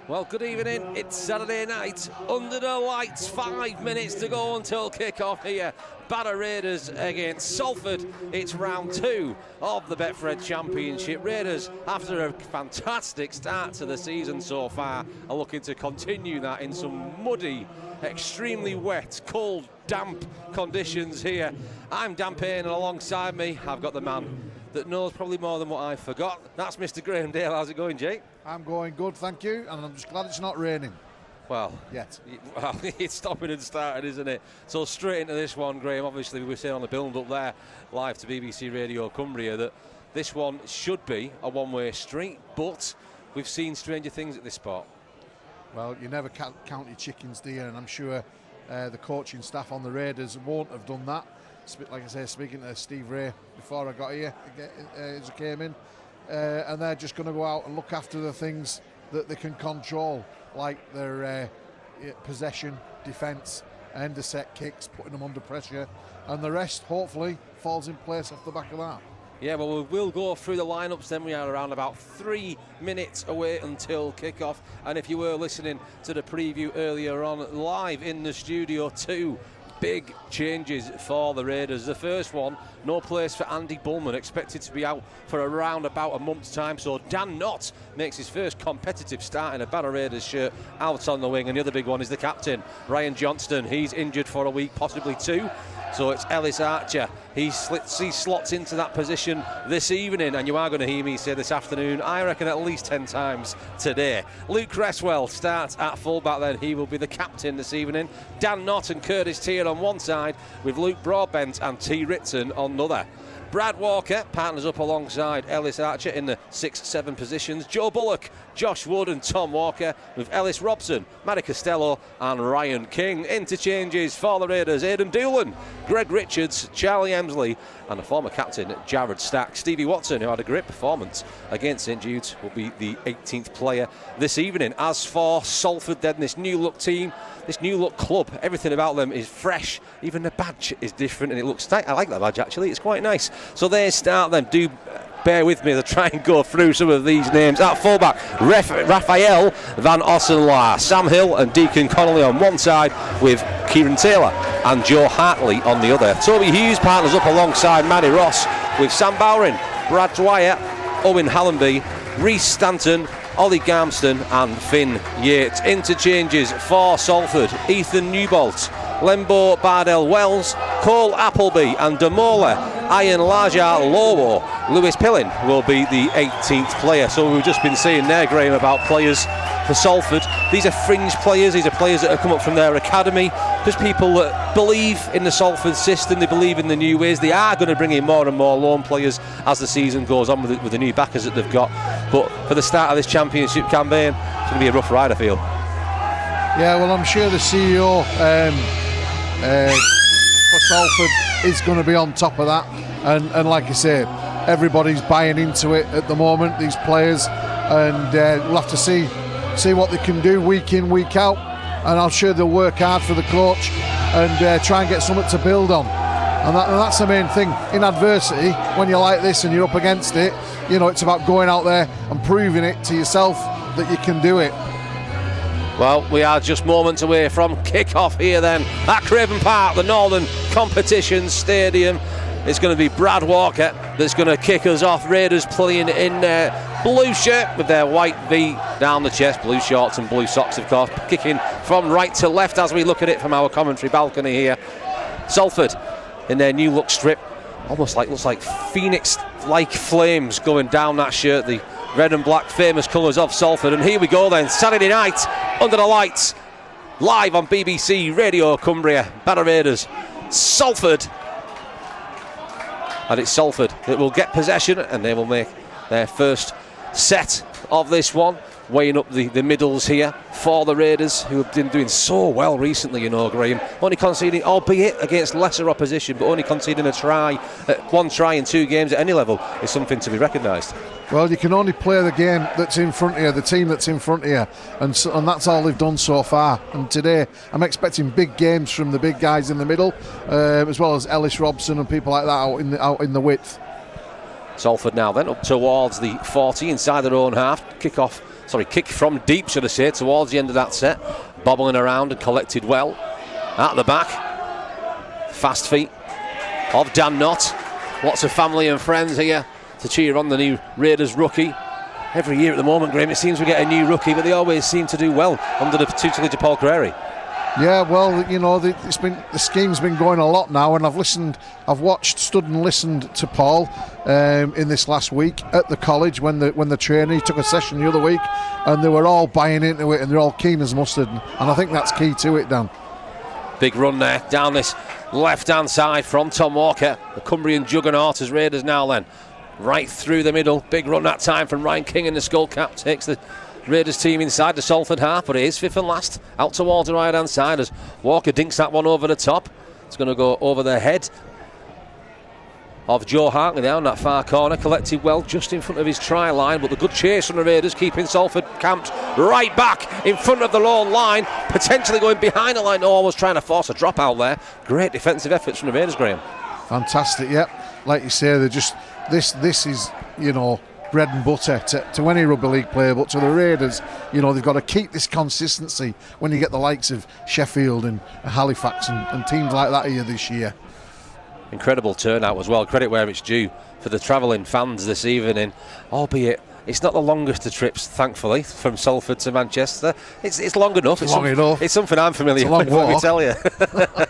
Well, good evening. It's Saturday night under the lights. 5 minutes to go until kick-off here. Barrow Raiders against Salford. It's round 2 of the Betfred Championship. Raiders, after a fantastic start to the season so far, are looking to continue that in some muddy, extremely wet, cold, damp conditions here. I'm Dan Payne, and alongside me, I've got the man that knows probably more than what I forgot. That's Mr. Graham Dale. How's it going, Jake? I'm going good, thank you, and I'm just glad it's not raining. Well, yet. Well, it's stopping and starting, isn't it? So straight into this one, Graham. Obviously, we were saying on the build-up there, live to BBC Radio Cumbria, that this one should be a one-way street, but we've seen stranger things at this spot. Well, you never count your chickens, do you? And I'm sure the coaching staff on the Raiders won't have done that. Like I say, speaking to Steve Ray before I got here, as I came in, and they're just going to go out and look after the things that they can control, like their possession, defence, end of set kicks, putting them under pressure, and the rest hopefully falls in place off the back of that. Yeah, well, we will go through the lineups then. We are around about 3 minutes away until kick-off, and if you were listening to the preview earlier on, live in the studio, 2 big changes for the Raiders. The first one, no place for Andy Bullman, expected to be out for around about a month's time. So Dan Knott makes his first competitive start in a Barrow Raiders shirt out on the wing. And the other big one is the captain, Ryan Johnston. He's injured for a week, possibly 2. So it's Ellis Archer. He slots into that position this evening, and you are going to hear me say this afternoon, I reckon at least 10 times today. Luke Cresswell starts at fullback then. He will be the captain this evening. Dan Knott and Curtis Tier on one side, with Luke Broadbent and T. Ritson on the other. Brad Walker partners up alongside Ellis Archer in the 6-7 positions. Joe Bullock, Josh Wood and Tom Walker, with Ellis Robson, Matty Costello and Ryan King. Interchanges for the Raiders, Aidan Doolan, Greg Richards, Charlie Emsley and the former captain Jared Stack. Stevie Watson, who had a great performance against St Jude's, will be the 18th player this evening. As for Salford then, this new look team, this new look club, everything about them is fresh. Even the badge is different and it looks tight. I like that badge actually, it's quite nice. So they start them. Do bear with me to try and go through some of these names. At fullback, Raphael Van Ossenlaar, Sam Hill and Deacon Connolly on one side, with Kieran Taylor and Joe Hartley on the other. Toby Hughes partners up alongside Matty Ross, with Sam Bowring, Brad Dwyer, Owen Hallenby, Reece Stanton, Ollie Garmston and Finn Yates. Interchanges for Salford, Ethan Newbolt, Lembo Bardell-Wells, Cole Appleby and Damola Ian Lajar Lowo. Lewis Pillin will be the 18th player. So we've just been saying there, Graham, about players for Salford. These are fringe players, these are players that have come up from their academy, just people that believe in the Salford system, they believe in the new ways. They are going to bring in more and more loan players as the season goes on with the new backers that they've got. But for the start of this championship campaign, it's going to be a rough ride, I feel. Yeah, well, I'm sure the CEO for Salford is going to be on top of that, and like I said, everybody's buying into it at the moment, these players, and we'll have to see what they can do week in, week out, and I'm sure they'll work hard for the coach and try and get something to build on, and that's the main thing in adversity. When you're like this and you're up against it, you know, it's about going out there and proving it to yourself that you can do it. Well, we are just moments away from kick-off here then at Craven Park, the Northern Competition Stadium. It's going to be Brad Walker that's going to kick us off. Raiders playing in their blue shirt with their white V down the chest, blue shorts and blue socks, of course, kicking from right to left as we look at it from our commentary balcony here. Salford in their new look strip, almost like, looks like phoenix-like flames going down that shirt, the red and black famous colours of Salford. And here we go then, Saturday night under the lights, live on BBC Radio Cumbria. Barrow Raiders, Salford. And it's Salford that will get possession and they will make their first set of this one. weighing up the middles here for the Raiders, who have been doing so well recently, Graham. Only conceding, albeit against lesser opposition, but only conceding one try in 2 games at any level is something to be recognised. Well, you can only play the game that's in front of you, the team that's in front of you, and that's all they've done so far. And today, I'm expecting big games from the big guys in the middle, as well as Ellis Robson and people like that out in the width. Salford now then up towards the 40 inside their own half. Kick from deep, should I say, towards the end of that set. Bobbling around and collected well. At the back, fast feet of Dan Knott. Lots of family and friends here to cheer on the new Raiders rookie. Every year at the moment, Graham, it seems we get a new rookie, but they always seem to do well under the tutelage of Paul Crary. Yeah, well, the scheme's been going a lot now, and I've stood and listened to Paul in this last week at the college when the trainee took a session the other week, and they were all buying into it, and they're all keen as mustard, and I think that's key to it, Dan. Big run there down this left-hand side from Tom Walker, the Cumbrian juggernaut as Raiders now then. Right through the middle, big run that time from Ryan King, and the Skullcap takes the Raiders team inside the Salford half, but it is fifth and last out towards the right hand side as Walker dinks that one over the top. It's going to go over the head of Joe Hartley down that far corner, collected well just in front of his try line, but the good chase from the Raiders keeping Salford camped right back in front of the lone line, potentially going behind the line. Was trying to force a drop out there. Great defensive efforts from the Raiders, Graham. Fantastic, yeah. Like you say, they're just this is bread and butter to any rugby league player, but to the Raiders, they've got to keep this consistency when you get the likes of Sheffield and Halifax and teams like that here this year. Incredible turnout as well. Credit where it's due for the travelling fans this evening, albeit it's not the longest of trips, thankfully, from Salford to Manchester. It's long enough. It's long enough. It's something I'm familiar with, let me tell you.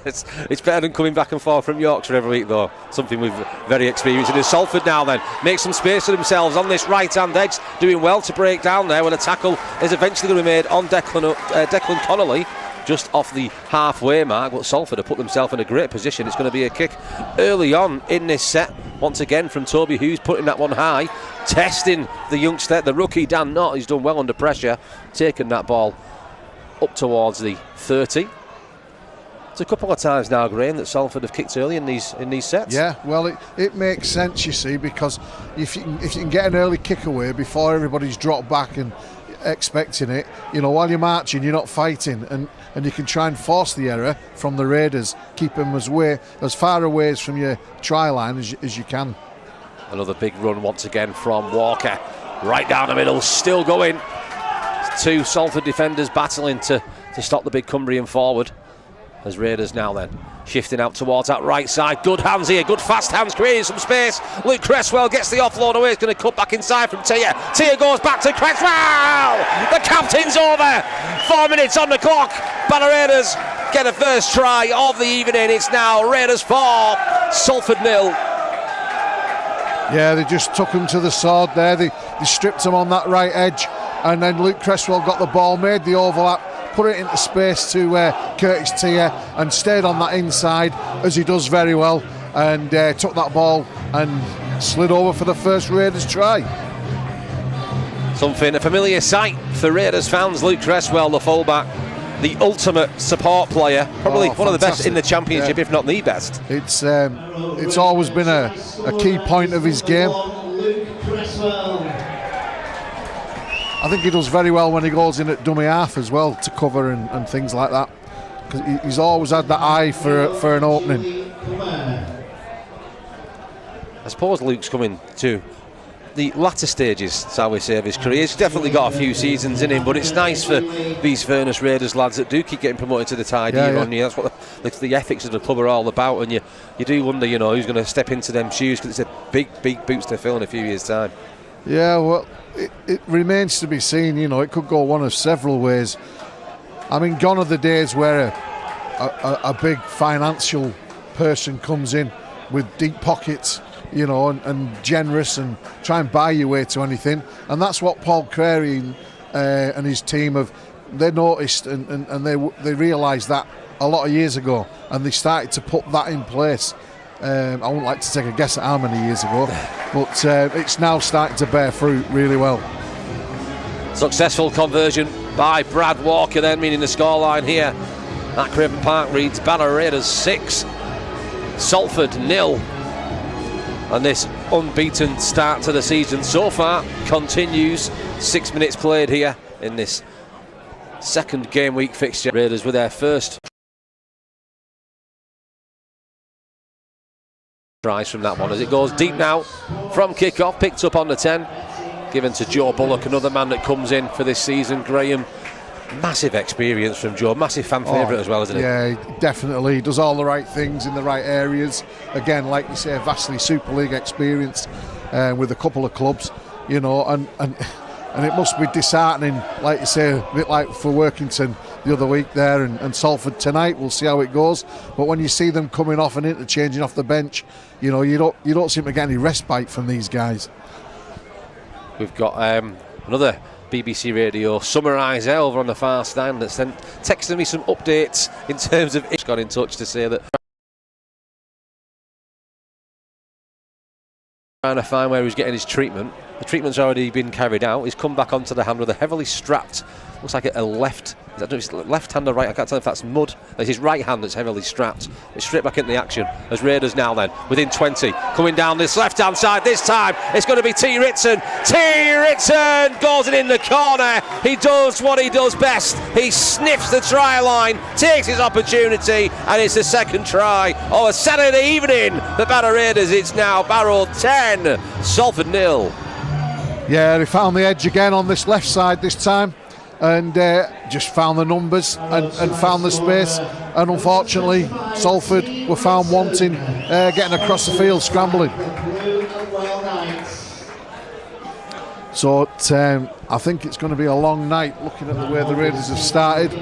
It's better than coming back and forth from Yorkshire every week, though. Something we've very experienced. And Salford now then make some space for themselves on this right-hand edge, doing well to break down there when a tackle is eventually going to be made on Declan Connolly, just off the halfway mark, but Salford have put themselves in a great position. It's going to be a kick early on in this set, once again from Toby Hughes, putting that one high, testing the youngster, the rookie Dan Knott. He's done well under pressure, taking that ball up towards the 30. It's a couple of times now, Graham, that Salford have kicked early in these sets. Yeah, well, it makes sense, you see, because if you can get an early kick away before everybody's dropped back and expecting it, while you're marching, you're not fighting, and you can try and force the error from the Raiders, keep them as far away from your try line as you can. Another big run once again from Walker, right down the middle, still going. 2 Salford defenders battling to stop the big Cumbrian forward, as Raiders now then shifting out towards that right side. Good hands here, good fast hands, creating some space. Luke Cresswell gets the offload away. It's going to cut back inside from Tia. Tia goes back to Cresswell. The captain's over. 4 minutes on the clock. Barrow Raiders get a first try of the evening. It's now Raiders 4, Salford 0. Yeah, they just took him to the sword there. They stripped him on that right edge, and then Luke Cresswell got the ball, made the overlap, put it into space to Curtis Tia, and stayed on that inside, as he does very well, and took that ball and slid over for the first Raiders try. A familiar sight for Raiders fans. Luke Cresswell, the fullback, the ultimate support player, probably one of the best in the Championship, if not the best. It's always been a key point of his game. I think he does very well when he goes in at dummy half as well to cover and things like that, because he's always had that eye for an opening. I suppose Luke's coming to the latter stages, shall we say, of his career. He's definitely got a few seasons in him, but it's nice for these Furness Raiders lads that do keep getting promoted to the tide year on year. That's what the ethics of the club are all about, and you do wonder, who's going to step into them shoes, because it's a big boots to fill in a few years' time. Yeah, well, it remains to be seen. It could go one of several ways. I mean, gone are the days where a big financial person comes in with deep pockets, and generous, and try and buy your way to anything. And that's what Paul Crary and his team they noticed, and they realised that a lot of years ago, and they started to put that in place. I wouldn't like to take a guess at how many years ago, but it's now starting to bear fruit really well. Successful conversion by Brad Walker then, meaning the scoreline here at Craven Park reads Barrow Raiders 6, Salford 0. And this unbeaten start to the season so far continues. 6 minutes played here in this second game week fixture. Raiders with their first tries from that one as it goes deep now from kick-off, picked up on the 10, given to Joe Bullock, another man that comes in for this season. Graham, massive experience from Joe, massive fan favourite as well, isn't he? Yeah, definitely. He does all the right things in the right areas. Again, like you say, vastly Super League experience with a couple of clubs, you know, and it must be disheartening, like you say, a bit like for Workington the other week there and Salford tonight. We'll see how it goes. But when you see them coming off and interchanging off the bench, you know, you don't seem to get any respite from these guys. We've got another BBC Radio summariser over on the far stand that's texting me some updates in terms of. He's got in touch to say that trying to find where he's getting his treatment. The treatment's already been carried out. He's come back onto the hand with a heavily strapped, looks like a left. I don't know if it's left hand or right. I can't tell if that's mud. It's his right hand that's heavily strapped. It's straight back into the action as Raiders now then within 20, coming down this left hand side. This time it's going to be T. Ritson. T. Ritson goes in the corner. He does what he does best. He sniffs the try line, takes his opportunity, and it's the second try of a Saturday evening. The Barrow Raiders. It's now Barrow 10, Salford 0. Yeah, they found the edge again on this left side this time, and just found the numbers and found the space, and unfortunately Salford were found wanting, getting across the field, scrambling. So I think it's going to be a long night looking at the way the Raiders have started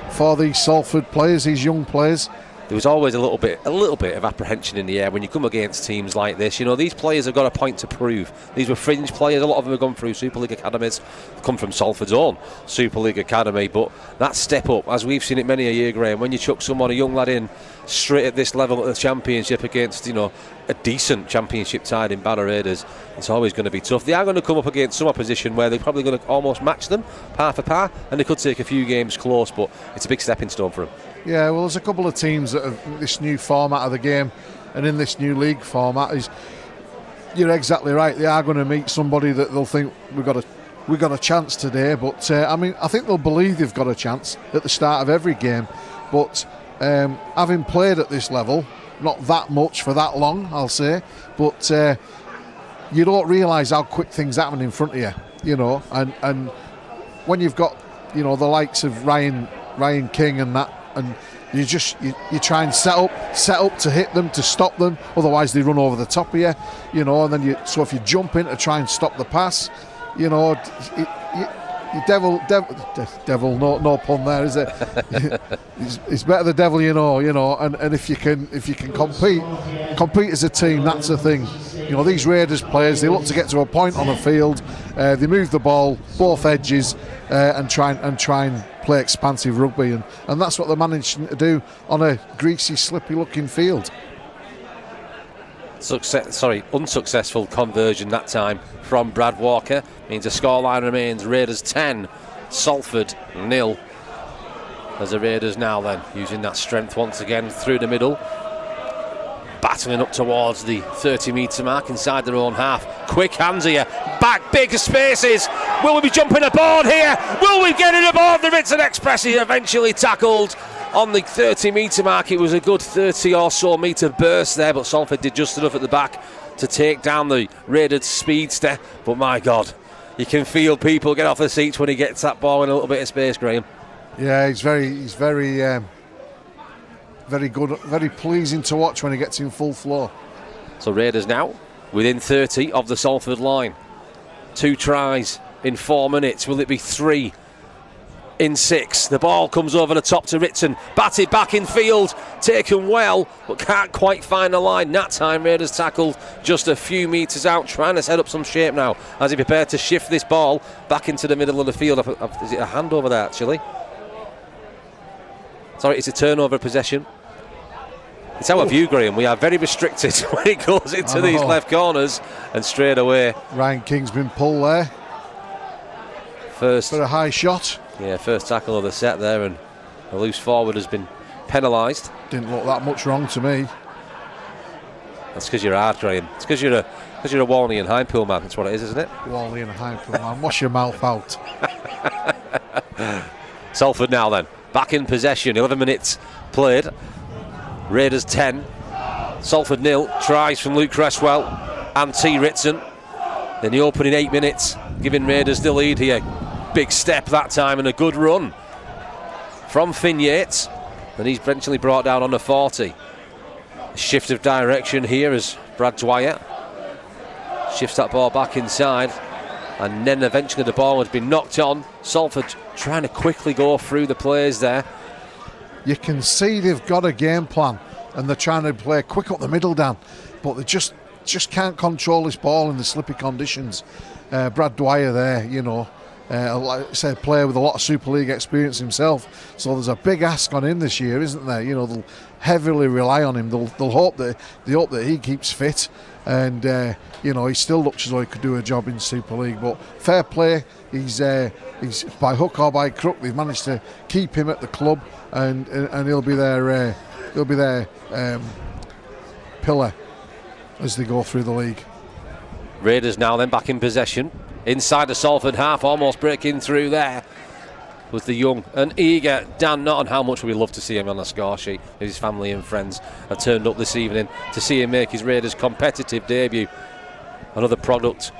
for these Salford players, these young players. There was always a little bit of apprehension in the air when you come against teams like this. You know, these players have got a point to prove. These were fringe players. A lot of them have gone through Super League academies, come from Salford's own Super League academy. But that step up, as we've seen it many a year, Graham, when you chuck someone, a young lad in straight at this level at the Championship against, you know, a decent Championship side in Barrow Raiders, it's always going to be tough. They are going to come up against some opposition where they're probably going to almost match them par for par, and they could take a few games close, but it's a big stepping stone for them. Yeah, well, there's a couple of teams that have this new format of the game, and in this new league format, you're exactly right. They are going to meet somebody that they'll think we've got a chance today. But I mean, I think they'll believe they've got a chance at the start of every game. But having played at this level, not that much for that long, I'll say, but you don't realise how quick things happen in front of you, you know, and when you've got, you know, the likes of Ryan King and that. And you try and set up to hit them, to stop them. Otherwise, they run over the top of you, you know. And then so if you jump in to try and stop the pass, you know, devil, no pun there, is it? It's better the devil, you know. And if you can compete as a team, that's the thing. You know, these Raiders players, they look to get to a point on the field. They move the ball both edges and try and play expansive rugby, and that's what they're managing to do on a greasy, slippy-looking field. Unsuccessful conversion that time from Brad Walker. Means the scoreline remains Raiders 10, Salford 0. As the Raiders now then using that strength once again through the middle, battling up towards the 30-metre mark inside their own half. Quick hands here, back, big spaces. Will we be jumping aboard here? Will we get it aboard the Ritson Express? He eventually tackled on the 30-metre mark. It was a good 30 or so metre burst there, but Salford did just enough at the back to take down the Raiders speedster. But my God, you can feel people get off the seats when he gets that ball in a little bit of space, Graham. Yeah, he's very good, very pleasing to watch when he gets in full flow. So Raiders now within 30 of the Salford line. 2 tries in 4 minutes. Will it be 3 in 6? The ball comes over the top to Ritson. Batted back in field. Taken well, but can't quite find the line. That time Raiders tackled just a few metres out, trying to set up some shape now as he prepared to shift this ball back into the middle of the field. Is it a handover there, actually? Sorry, it's a turnover possession. It's our view, Graham. We are very restricted when it goes into these left corners, and straight away Ryan King's been pulled there. First for a high shot. Yeah, first tackle of the set there, and a loose forward has been penalised. Didn't look that much wrong to me. That's because you're hard, Graham. It's because you're a Walney and Highpool man. That's what it is, isn't it? Walney and Highpool man. Wash your mouth out. Salford now then, back in possession. 11 minutes played. Raiders 10. Salford 0. Tries from Luke Cresswell and T. Ritson. In the opening 8 minutes, giving Raiders the lead here. Big step that time and a good run from Finn Yates. And he's eventually brought down on the 40. A shift of direction here as Brad Dwyer shifts that ball back inside. And then eventually the ball has been knocked on. Salford trying to quickly go through the players there. You can see they've got a game plan and they're trying to play quick up the middle, Dan. But they just can't control this ball in the slippy conditions. Brad Dwyer there, you know, like I say, a player with a lot of Super League experience himself. So there's a big ask on him this year, isn't there? You know, they'll heavily rely on him. They'll hope that he keeps fit, and you know, he still looks as though he could do a job in Super League. But fair play, he's by hook or by crook they've managed to keep him at the club, and he'll be their pillar as they go through the league. Raiders now then back in possession. Inside the Salford half, almost breaking through there was the young and eager Dan Norton. How much would we love to see him on the score sheet? His family and friends have turned up this evening to see him make his Raiders competitive debut. Another product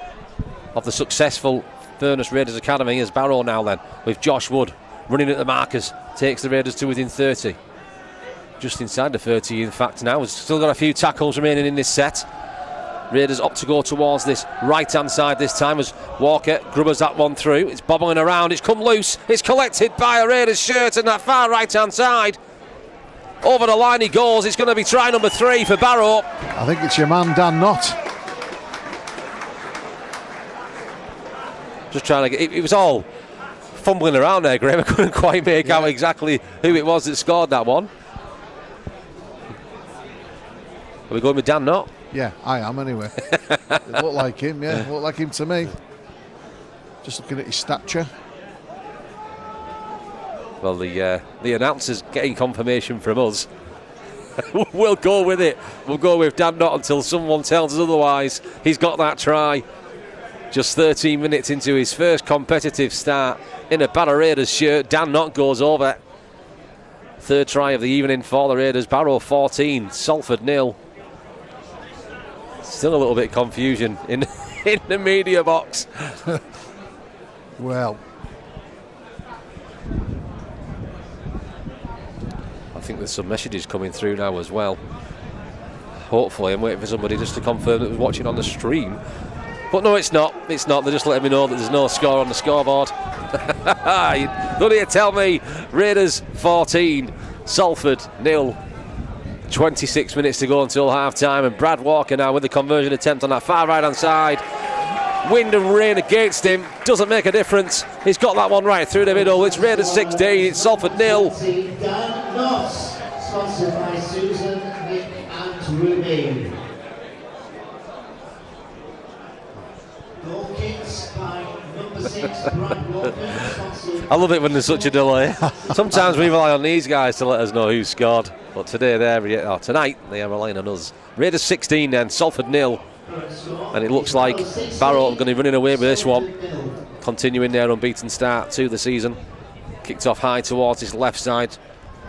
of the successful Furness Raiders Academy is Barrow now then, with Josh Wood running at the markers, takes the Raiders to within 30. Just inside the 30 in fact now. We've still got a few tackles remaining in this set. Raiders opt to go towards this right-hand side this time as Walker grubbers that one through. It's bobbling around, it's come loose, it's collected by a Raiders shirt on that far right-hand side. Over the line he goes, it's going to be try number 3 for Barrow. I think it's your man Dan Knott. Just trying to get, it was all fumbling around there, Graham. I couldn't quite make out exactly who it was that scored that one. Are we going with Dan Knott? Yeah, I am anyway. It looked like him, yeah. It looked like him to me. Just looking at his stature. Well, the announcer's getting confirmation from us. We'll go with it. We'll go with Dan Knott until someone tells us otherwise. He's got that try. Just 13 minutes into his first competitive start in a Barrow Raiders shirt. Dan Knott goes over. Third try of the evening for the Raiders. Barrow 14, Salford 0. Still a little bit of confusion in the media box. Well, I think there's some messages coming through now as well. Hopefully, I'm waiting for somebody just to confirm that was watching on the stream. But no, it's not. It's not. They're just letting me know that there's no score on the scoreboard. Don't you tell me. Raiders 14, Salford 0. 26 minutes to go until half-time, and Brad Walker now with the conversion attempt on that far right-hand side. Wind and rain against him, doesn't make a difference. He's got that one right through the middle. It's Raiders 16, it's Salford 0. Dan Knott, sponsored by Susan, Nick and Ruby. Goal kicks by number 6, Brad Walker. I love it when there's such a delay. Sometimes we rely on these guys to let us know who scored. But tonight they are relying on us. Raiders 16 then, Salford 0. And it looks like Barrow are going to be running away with this one. Continuing their unbeaten start to the season. Kicked off high towards his left side.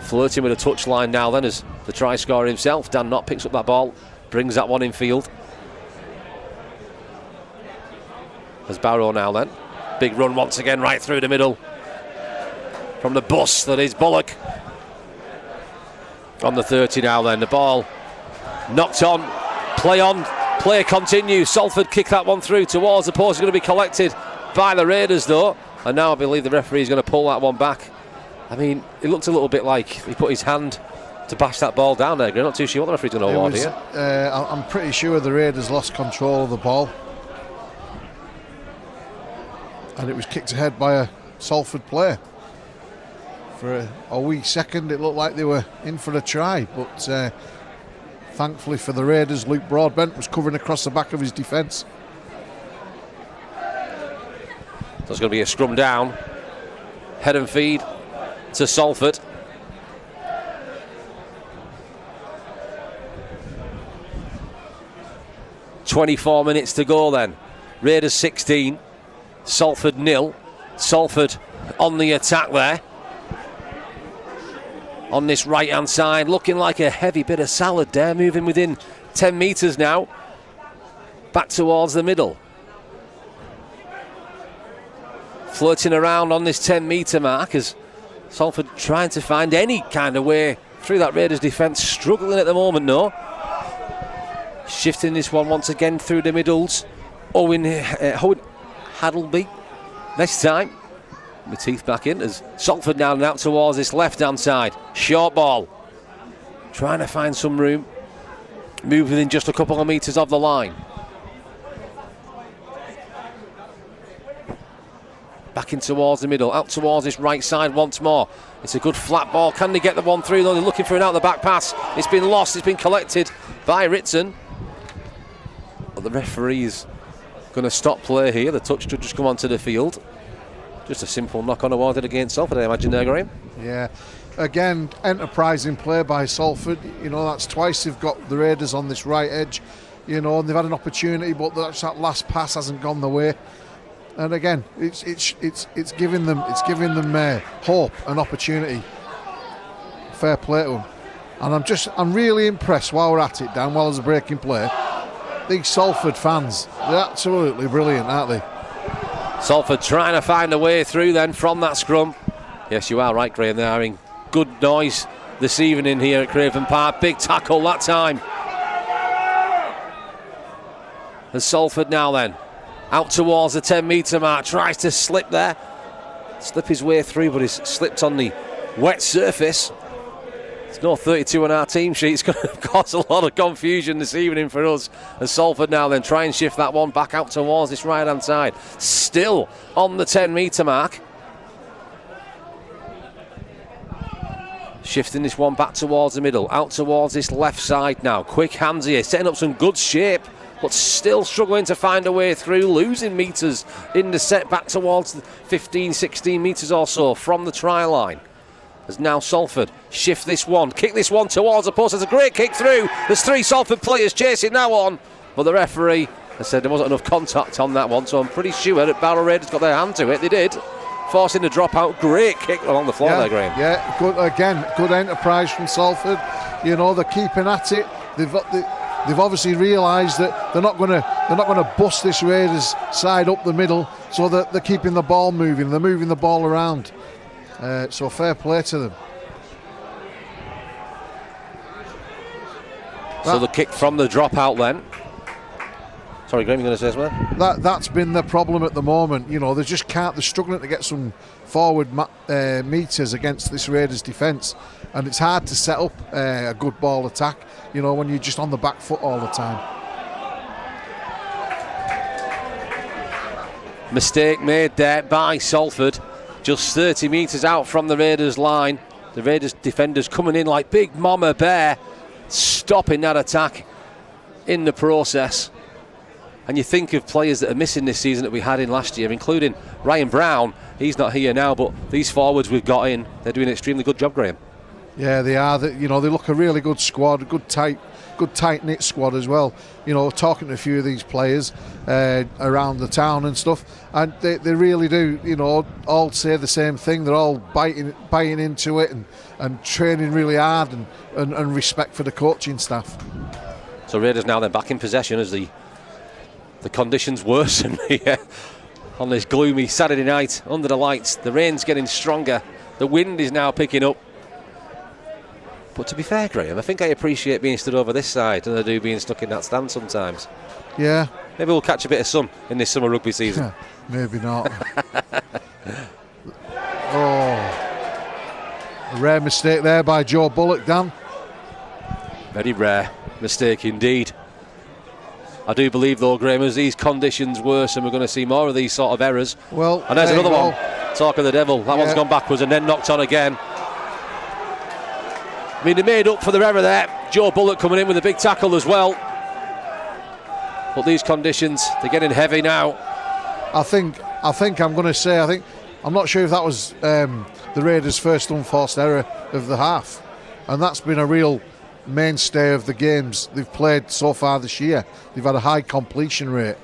Flirting with a touchline now then as the try scorer himself, Dan Knott, picks up that ball. Brings that one in field. As Barrow now then. Big run once again right through the middle. From the bus that is Bullock. On the 30 now then, the ball knocked on, play continues. Salford kick that one through towards the post. It's going to be collected by the Raiders though, and now I believe the referee is going to pull that one back. I mean, it looked a little bit like he put his hand to bash that ball down there. I'm not too sure what the referee's going to award here. I'm pretty sure the Raiders lost control of the ball, and it was kicked ahead by a Salford player. For a wee second it looked like they were in for a try, but thankfully for the Raiders, Luke Broadbent was covering across the back of his defence. There's going to be a scrum down. Head and feed to Salford. "24 minutes to go then. Raiders 16, Salford 0. Salford on the attack there. On this right-hand side, looking like a heavy bit of salad there, moving within 10 metres now. Back towards the middle. Flirting around on this 10-metre mark as Salford trying to find any kind of way through that Raiders defence. Struggling at the moment, no. Shifting this one once again through the middles. Owen Haddleby this time. With teeth back in as Salford now and out towards this left-hand side. Short ball. Trying to find some room. Move within just a couple of metres of the line. Back in towards the middle, out towards this right side once more. It's a good flat ball. Can they get the one through though? They're looking for an out-the-back pass. It's been lost, it's been collected by Ritson. But the referee's going to stop play here. The touch should just come onto the field. Just a simple knock-on awarded against Salford, I imagine there, Graham. Yeah. Again, enterprising play by Salford. You know, that's twice they've got the Raiders on this right edge. You know, and they've had an opportunity, but that last pass hasn't gone the way. And again, it's giving them hope and opportunity. Fair play to them. And I'm really impressed while we're at it, Dan, while there's a breaking play. These Salford fans, they're absolutely brilliant, aren't they? Salford trying to find a way through then from that scrum. Yes, you are right, Graham. They're having good noise this evening here at Craven Park. Big tackle that time. And Salford now then. Out towards the 10-metre mark. Tries to slip there. Slip his way through, but he's slipped on the wet surface. There's no 32 on our team sheet. It's going to cause a lot of confusion this evening for us. And Salford now then try and shift that one back out towards this right-hand side. Still on the 10-metre mark. Shifting this one back towards the middle. Out towards this left side now. Quick hands here. Setting up some good shape. But still struggling to find a way through. Losing metres in the set back towards the 15, 16 metres or so from the try line. As now Salford shift this one, kick this one towards the post. There's a great kick through. There's 3 Salford players chasing that one, but the referee has said there wasn't enough contact on that one, so I'm pretty sure that Barrow Raiders got their hand to it. They did, forcing the drop out. Great kick along the floor there, Graham. Yeah, good enterprise from Salford. You know, they're keeping at it. They've obviously realised that they're not going to bust this Raiders side up the middle, so that they're keeping the ball moving. They're moving the ball around. So fair play to them. So the kick from the dropout then. Sorry, Graham, you're going to say something? That's been the problem at the moment. You know, they just can't. They're struggling to get some forward metres against this Raiders defence, and it's hard to set up a good ball attack. You know, when you're just on the back foot all the time. Mistake made there by Salford. Just 30 metres out from the Raiders line. The Raiders defenders coming in like big mama bear, stopping that attack in the process. And you think of players that are missing this season that we had in last year, including Ryan Brown. He's not here now, but these forwards we've got in, they're doing an extremely good job, Graham. Yeah, they are. You know, they look a really good squad, a good tight-knit squad as well. You know, talking to a few of these players around the town and stuff, and they really do, you know, all say the same thing. They're all biting into it and training really hard and respect for the coaching staff. So Raiders now then back in possession as the conditions worsen here on this gloomy Saturday night under the lights. The rain's getting stronger. The wind is now picking up. But to be fair, Graham, I think I appreciate being stood over this side than I do being stuck in that stand sometimes. Yeah. Maybe we'll catch a bit of sun in this summer rugby season. Maybe not. Oh. A rare mistake there by Joe Bullock, Dan. Very rare mistake indeed. I do believe, though, Graham, as these conditions worsen, we're going to see more of these sort of errors. Well, and there's another one. Talk of the devil. That one's gone backwards and then knocked on again. I mean, they made up for the error there. Joe Bullock coming in with a big tackle as well. But these conditions, they're getting heavy now. I think I think I'm going to say, I'm not sure if that was the Raiders' first unforced error of the half, and that's been a real mainstay of the games they've played so far this year. They've had a high completion rate.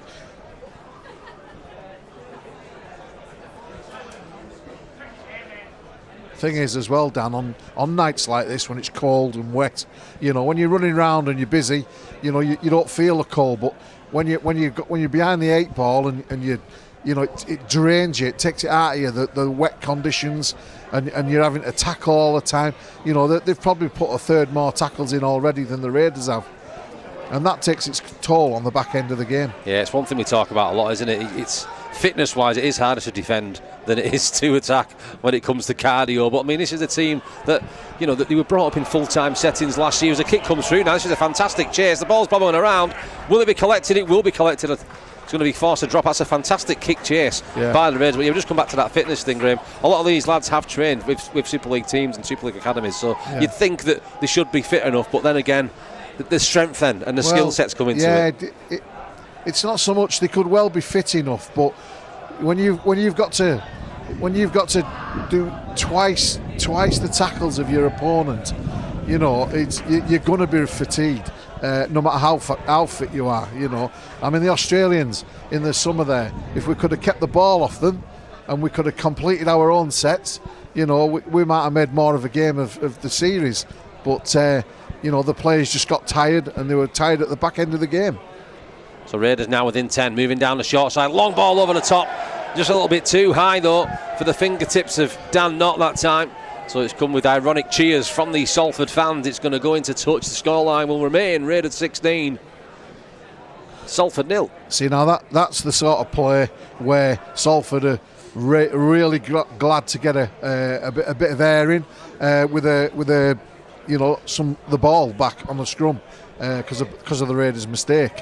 Thing is as well, Dan, on nights like this when it's cold and wet, when you're running around and you're busy, you don't feel the cold, but when you're behind the 8 ball and it drains you, it takes it out of you, the wet conditions, and you're having to tackle all the time. They've probably put a third more tackles in already than the Raiders have, and that takes its toll on the back end of the game. Yeah, it's one thing we talk about a lot, isn't it? It's fitness-wise, it is harder to defend than it is to attack when it comes to cardio. But I mean, this is a team that that they were brought up in full-time settings last year. As a kick comes through now, this is a fantastic chase. The ball's bobbing around. Will it be collected? It will be collected. It's going to be forced to drop. That's a fantastic kick chase by the Raiders. But you've just come back to that fitness thing, Graham. A lot of these lads have trained with Super League teams and Super League academies, so you'd think that they should be fit enough. But then again, the strength then and the skill sets come into it. It's not so much they could well be fit enough, but when you've got to do twice the tackles of your opponent, you're going to be fatigued, no matter how fit you are. I mean, the Australians in the summer there, if we could have kept the ball off them and we could have completed our own sets, we might have made more of a game of the series. But the players just got tired, and they were tired at the back end of the game. So Raiders now within 10, moving down the short side. Long ball over the top. Just a little bit too high, though, for the fingertips of Dan Knott that time. So it's come with ironic cheers from the Salford fans. It's going to go into touch. The scoreline will remain Raiders 16, Salford 0. See, now that's the sort of play where Salford are really glad to get a bit of air in with the ball back on the scrum because of the Raiders' mistake.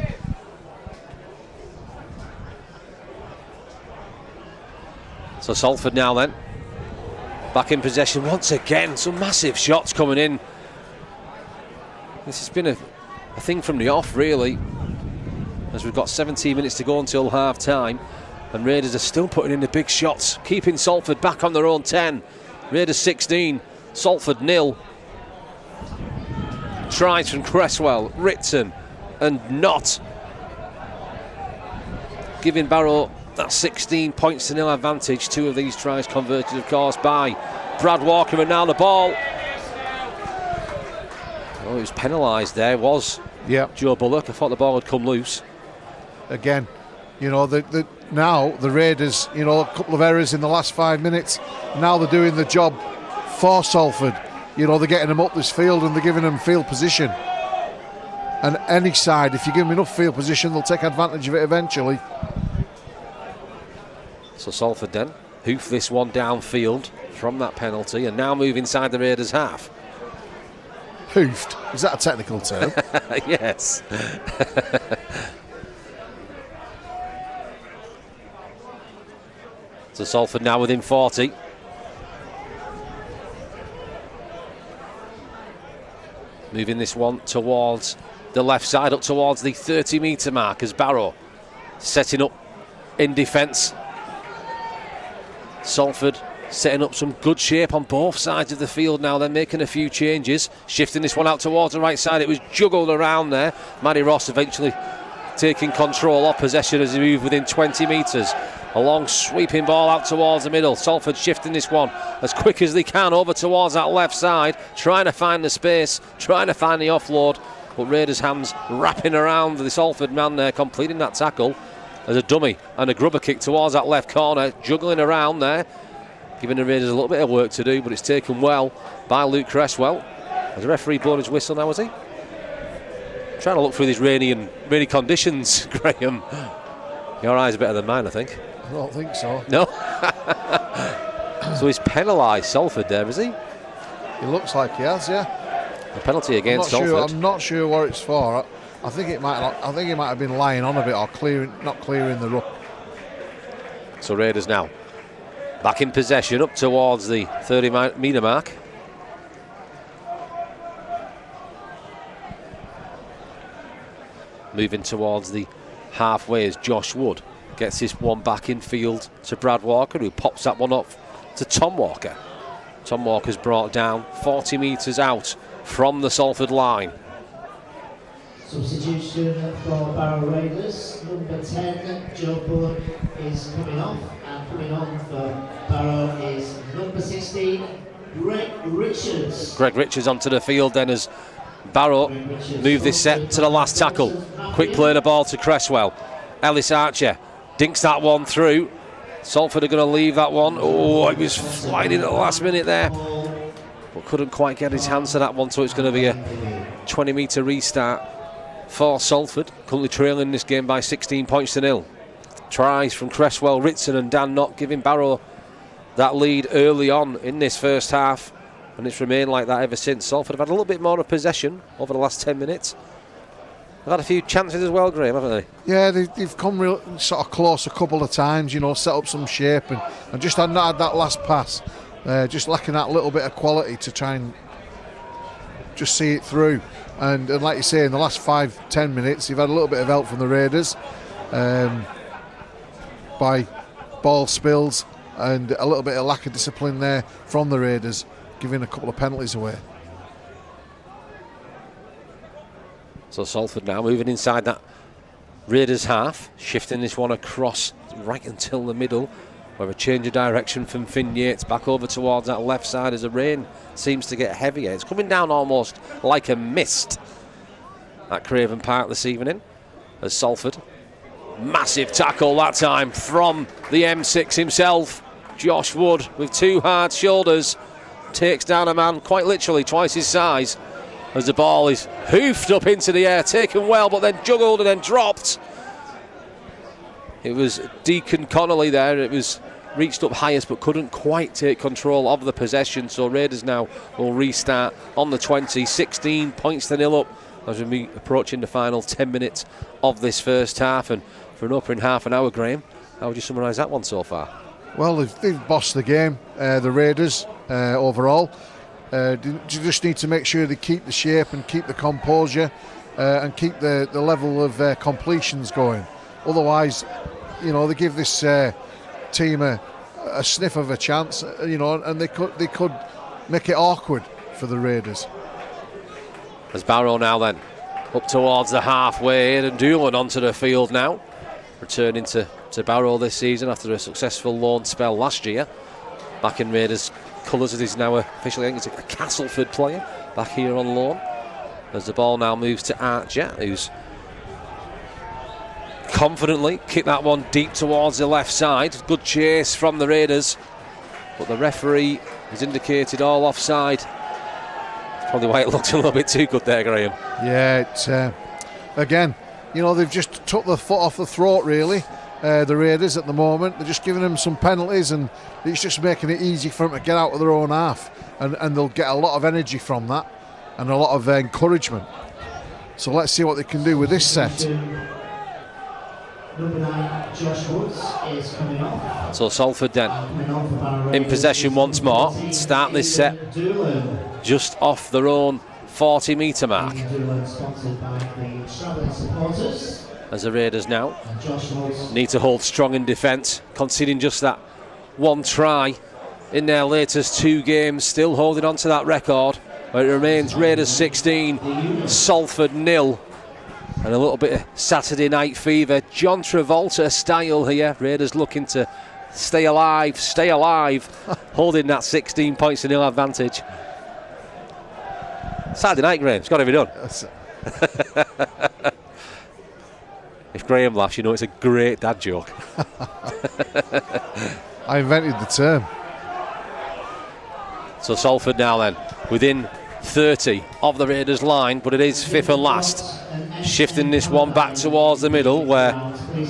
So Salford now then back in possession once again. Some massive shots coming in. This has been a thing from the off, really, as we've got 17 minutes to go until half time, and Raiders are still putting in the big shots, keeping Salford back on their own 10. Raiders 16, Salford 0. Tries from Cresswell, Ritson and Knott, giving Barrow that 16 points to 0 advantage. 2 of these tries converted, of course, by Brad Walker. And now the ball. Oh, he was penalised there, was Joe Bullock. I thought the ball had come loose. Again, now the Raiders, a couple of errors in the last 5 minutes. Now they're doing the job for Salford. They're getting them up this field and they're giving them field position. And any side, if you give them enough field position, they'll take advantage of it eventually. So Salford then hoof this one downfield from that penalty and now move inside the Raiders' half. Hoofed? Is that a technical term? Yes. So Salford now within 40. Moving this one towards the left side, up towards the 30-metre mark as Barrow setting up in defence. Salford setting up some good shape on both sides of the field now. They're making a few changes, shifting this one out towards the right side. It was juggled around there. Matty Ross eventually taking control of possession as he moved within 20 metres. A long sweeping ball out towards the middle. Salford shifting this one as quick as they can over towards that left side, trying to find the space, trying to find the offload. But Raiders' hands wrapping around the Salford man there, completing that tackle as a dummy and a grubber kick towards that left corner, juggling around there, giving the Raiders a little bit of work to do, but it's taken well by Luke Cresswell. Has the referee blown his whistle now, is he? Trying to look through these rainy conditions, Graham. Your eyes are better than mine, I think. I don't think so. No? So he's penalised Salford there, is he? He looks like he has, yeah. A penalty against Salford. I'm not sure what it's for. I think he might have been lying on a bit or not clearing the ruck. So Raiders now back in possession up towards the 30-metre mark. Moving towards the halfway is Josh Wood. Gets this one back in field to Brad Walker, who pops that one up to Tom Walker. Tom Walker's brought down 40 metres out from the Salford line. Substitution for Barrow Raiders. Number 10, Joe Budd is coming off, and coming on for Barrow is number 16, Greg Richards. Greg Richards onto the field then as Barrow move this set to the last tackle. Quick play the ball to Cresswell. Ellis Archer dinks that one through. Salford are going to leave that one. Oh, it was flying in at the last minute there, but couldn't quite get his hands to that one, so it's going to be a 20-metre restart for Salford, currently trailing this game by 16 points to 0. Tries from Cresswell, Ritson and Dan Knott giving Barrow that lead early on in this first half, and it's remained like that ever since. Salford have had a little bit more of possession over the last 10 minutes. They've had a few chances as well, Graham, haven't they? Yeah, they've come real sort of close a couple of times, you know, set up some shape and just had not had that last pass. Just lacking that little bit of quality to try and just see it through. And like you say, in the last 5-10 minutes, you've had a little bit of help from the Raiders by ball spills and a little bit of lack of discipline there from the Raiders, giving a couple of penalties away. So Salford now moving inside that Raiders half, shifting this one across right until the middle, where a change of direction from Finn Yates back over towards that left side as the rain seems to get heavier. It's coming down almost like a mist at Craven Park this evening as Salford. Massive tackle that time from the M6 himself. Josh Wood with two hard shoulders takes down a man quite literally twice his size as the ball is hoofed up into the air, taken well but then juggled and then dropped. It was Deacon Connolly there. It was reached up highest but couldn't quite take control of the possession, so Raiders now will restart on the 20, 16 points to 0 up as we be approaching the final 10 minutes of this first half. And for an opening half an hour, Graham, how would you summarise that one so far? Well, they've bossed the game, the Raiders overall. You just need to make sure they keep the shape and keep the composure and keep the level of completions going. Otherwise, you know, they give this team a sniff of a chance, you know, and they could make it awkward for the Raiders. As Barrow now then up towards the halfway, and Doolan onto the field now, returning to Barrow this season after a successful loan spell last year. Back in Raiders colours as he's now officially, I think he's a Castleford player back here on loan. As the ball now moves to Archer, who's confidently kicked that one deep towards the left side. Good chase from the Raiders, but the referee has indicated all offside. That's probably why it looked a little bit too good there, Graham. Yeah, it's again, you know, they've just took the foot off the throat really. The Raiders at the moment, they're just giving them some penalties and it's just making it easy for them to get out of their own half, and they'll get a lot of energy from that and a lot of encouragement. So let's see what they can do with this set. Number 9, Josh Woods is coming off. So Salford then in possession once more. Start this set just off their own 40-metre mark. As the Raiders now need to hold strong in defence, conceding just that one try in their latest 2 games, still holding on to that record, where it remains Raiders 16, Salford 0. And a little bit of Saturday night fever, John Travolta style here. Raiders looking to stay alive, holding that 16 points to 0 advantage. Saturday night, Graham, it's got to be done. If Graham laughs, you know it's a great dad joke. I invented the term. So Salford now then, within 30 of the Raiders line, but it is fifth and last. Shifting this one back towards the middle, where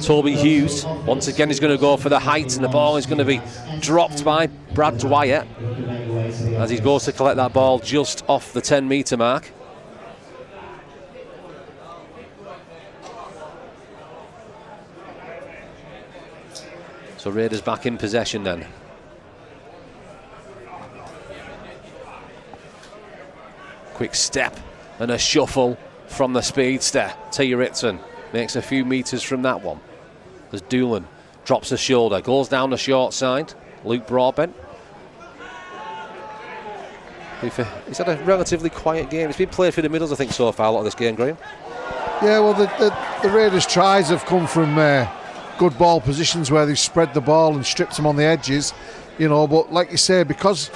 Toby Hughes once again is going to go for the height, and the ball is going to be dropped by Brad Dwyer as he goes to collect that ball just off the 10-metre mark. So Raiders back in possession then. Quick step and a shuffle from the speedster. T. Ritson makes a few metres from that one as Doolan Drops the shoulder, goes down the short side. Luke Broadbent. He's had a relatively quiet game. It's been played through the middles, I think, so far, a lot of this game, Graham. Yeah, well, the Raiders' tries have come from good ball positions where they've spread the ball and stripped them on the edges, you know. But like you say, because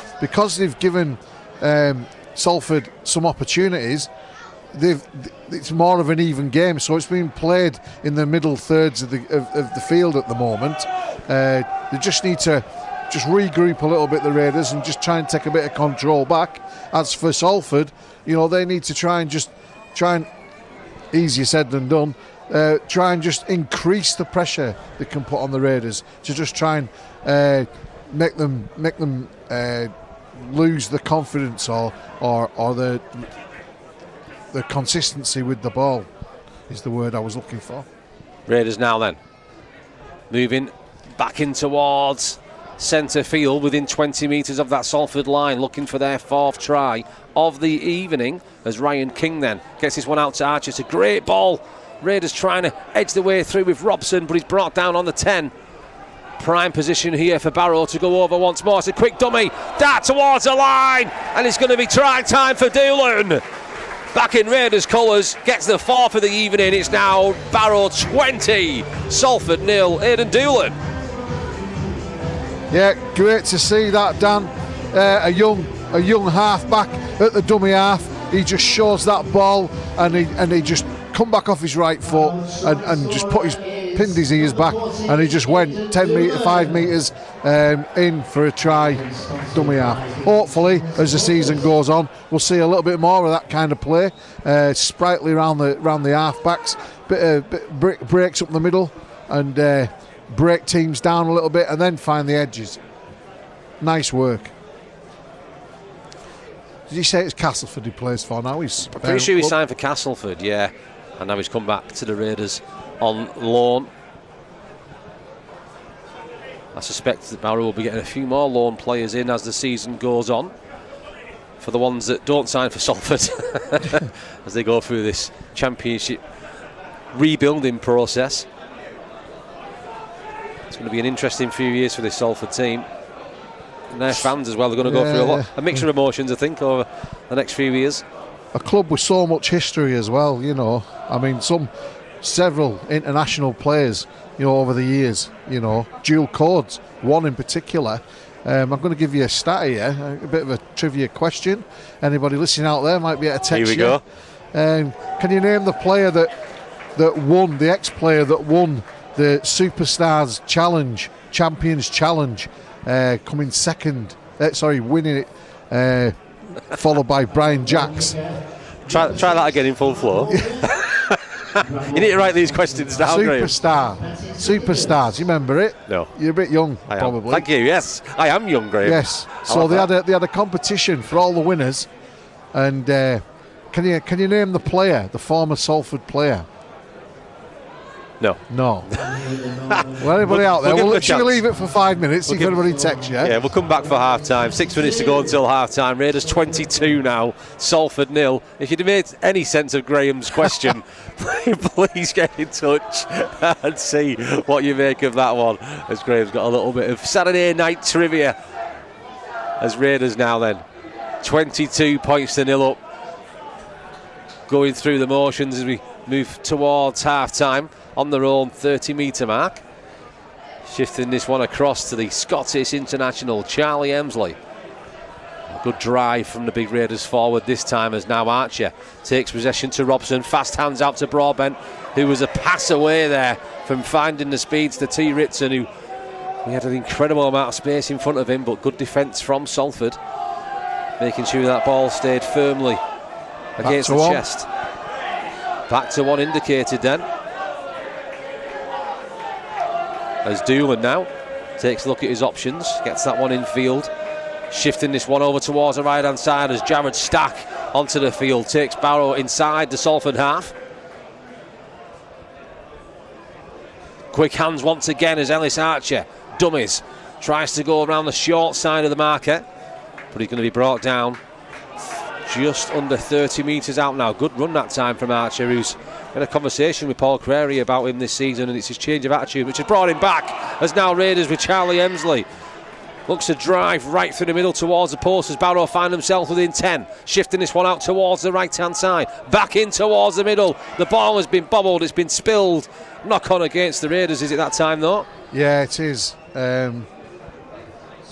they've given Salford some opportunities, it's more of an even game. So it's been played in the middle thirds of the field at the moment. They just need to regroup a little bit, the Raiders, and just try and take a bit of control back. As for Salford, you know, they need to try and easier said than done, try and just increase the pressure they can put on the Raiders to just try and make them lose the confidence or the consistency with the ball is the word I was looking for. Raiders now then moving back in towards centre field within 20 metres of that Salford line, looking for their 4th try of the evening as Ryan King then gets this one out to Archer. It's a great ball. Raiders trying to edge the way through with Robson, but he's brought down on the 10. Prime position here for Barrow to go over once more. It's a quick dummy, dart towards the line, and it's going to be try time for Doolan. Back in Raiders colours, gets the 4th of the evening. It's now Barrow 20, Salford 0. Aidan Doolan. Yeah, great to see that, Dan. A young half-back at the dummy half. He just shows that ball, and he just come back off his right foot and just pinned his ears back, and he just went 5 metres in for a try, dummy half. Hopefully, as the season goes on, we'll see a little bit more of that kind of play. Sprightly around the half-backs, breaks up the middle, and break teams down a little bit, and then find the edges. Nice work. Did you say it's Castleford he plays for now? I'm pretty sure he signed for Castleford, yeah. And now he's come back to the Raiders on loan. I suspect that Barrow will be getting a few more loan players in as the season goes on, for the ones that don't sign for Salford as they go through this Championship rebuilding process. It's going to be an interesting few years for this Salford team. And their fans as well, they're going to go through a mixture of emotions, I think, over the next few years. A club with so much history as well, you know. I mean, several international players, you know, over the years, you know, dual codes, one in particular. I'm going to give you a stat here, a bit of a trivia question. Anybody listening out there might be able to text you. Here we go. Can you name the player that won, the ex-player that won the Superstars Challenge, Champions Challenge, coming second, winning it, followed by Brian Jacks. Try that again in full flow. You need to write these questions down, Superstars, you remember it? No. You're a bit young, probably. Thank you, yes. I am young, Graham. Yes. So they had a competition for all the winners, and can you name the player, the former Salford player? No. Well, anybody out there? Should we leave it for 5 minutes, see if anybody texts you? Yeah, we'll come back for half-time. 6 minutes to go until half-time. Raiders 22 now, Salford 0. If you'd made any sense of Graham's question, please get in touch and see what you make of that one, as Graham's got a little bit of Saturday night trivia. As Raiders now then, 22 points to 0 up. Going through the motions as we move towards half-time on their own 30-metre mark. Shifting this one across to the Scottish international, Charlie Emsley. A good drive from the big Raiders forward this time, as now Archer takes possession to Robson. Fast hands out to Broadbent, who was a pass away there from finding the speeds to T. Ritson, who he had an incredible amount of space in front of him, but good defence from Salford, making sure that ball stayed firmly against the chest. Back to one indicated then. As Doolan now takes a look at his options, gets that one in field. Shifting this one over towards the right hand side as Jared Stack onto the field, takes Barrow inside the Salford half. Quick hands once again as Ellis Archer dummies, tries to go around the short side of the marker, but he's going to be brought down just under 30 metres out now. Good run that time from Archer, who's in a conversation with Paul Crary about him this season, and it's his change of attitude which has brought him back, as now Raiders with Charlie Emsley. Looks to drive right through the middle towards the post as Barrow find themselves within 10. Shifting this one out towards the right-hand side. Back in towards the middle. The ball has been bobbled, it's been spilled. Knock on against the Raiders, is it that time though? Yeah, it is.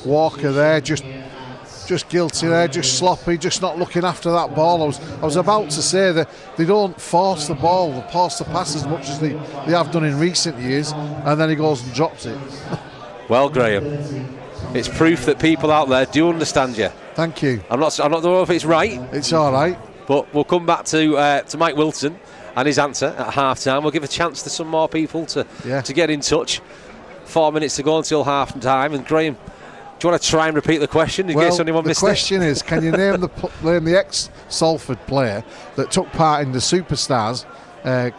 Walker there, just guilty there, just sloppy, just not looking after that ball. I was about to say that they don't force the ball, they force the pass as much as they have done in recent years, and then he goes and drops it. Well, Graham, it's proof that people out there do understand you. Thank you. I'm not sure if it's right. It's all right. But we'll come back to Mike Wilton and his answer at half-time. We'll give a chance to some more people to get in touch. 4 minutes to go until half-time. And Graham, do you want to try and repeat the question in case anyone missed it? The question is, can you name the ex-Salford player that took part in the Superstars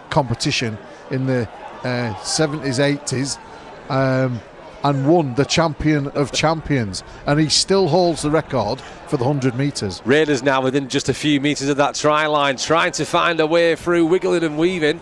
competition in the 70s, 80s, and won the Champion of Champions, and he still holds the record for the 100 metres. Raiders now within just a few metres of that try line, trying to find a way through, wiggling and weaving.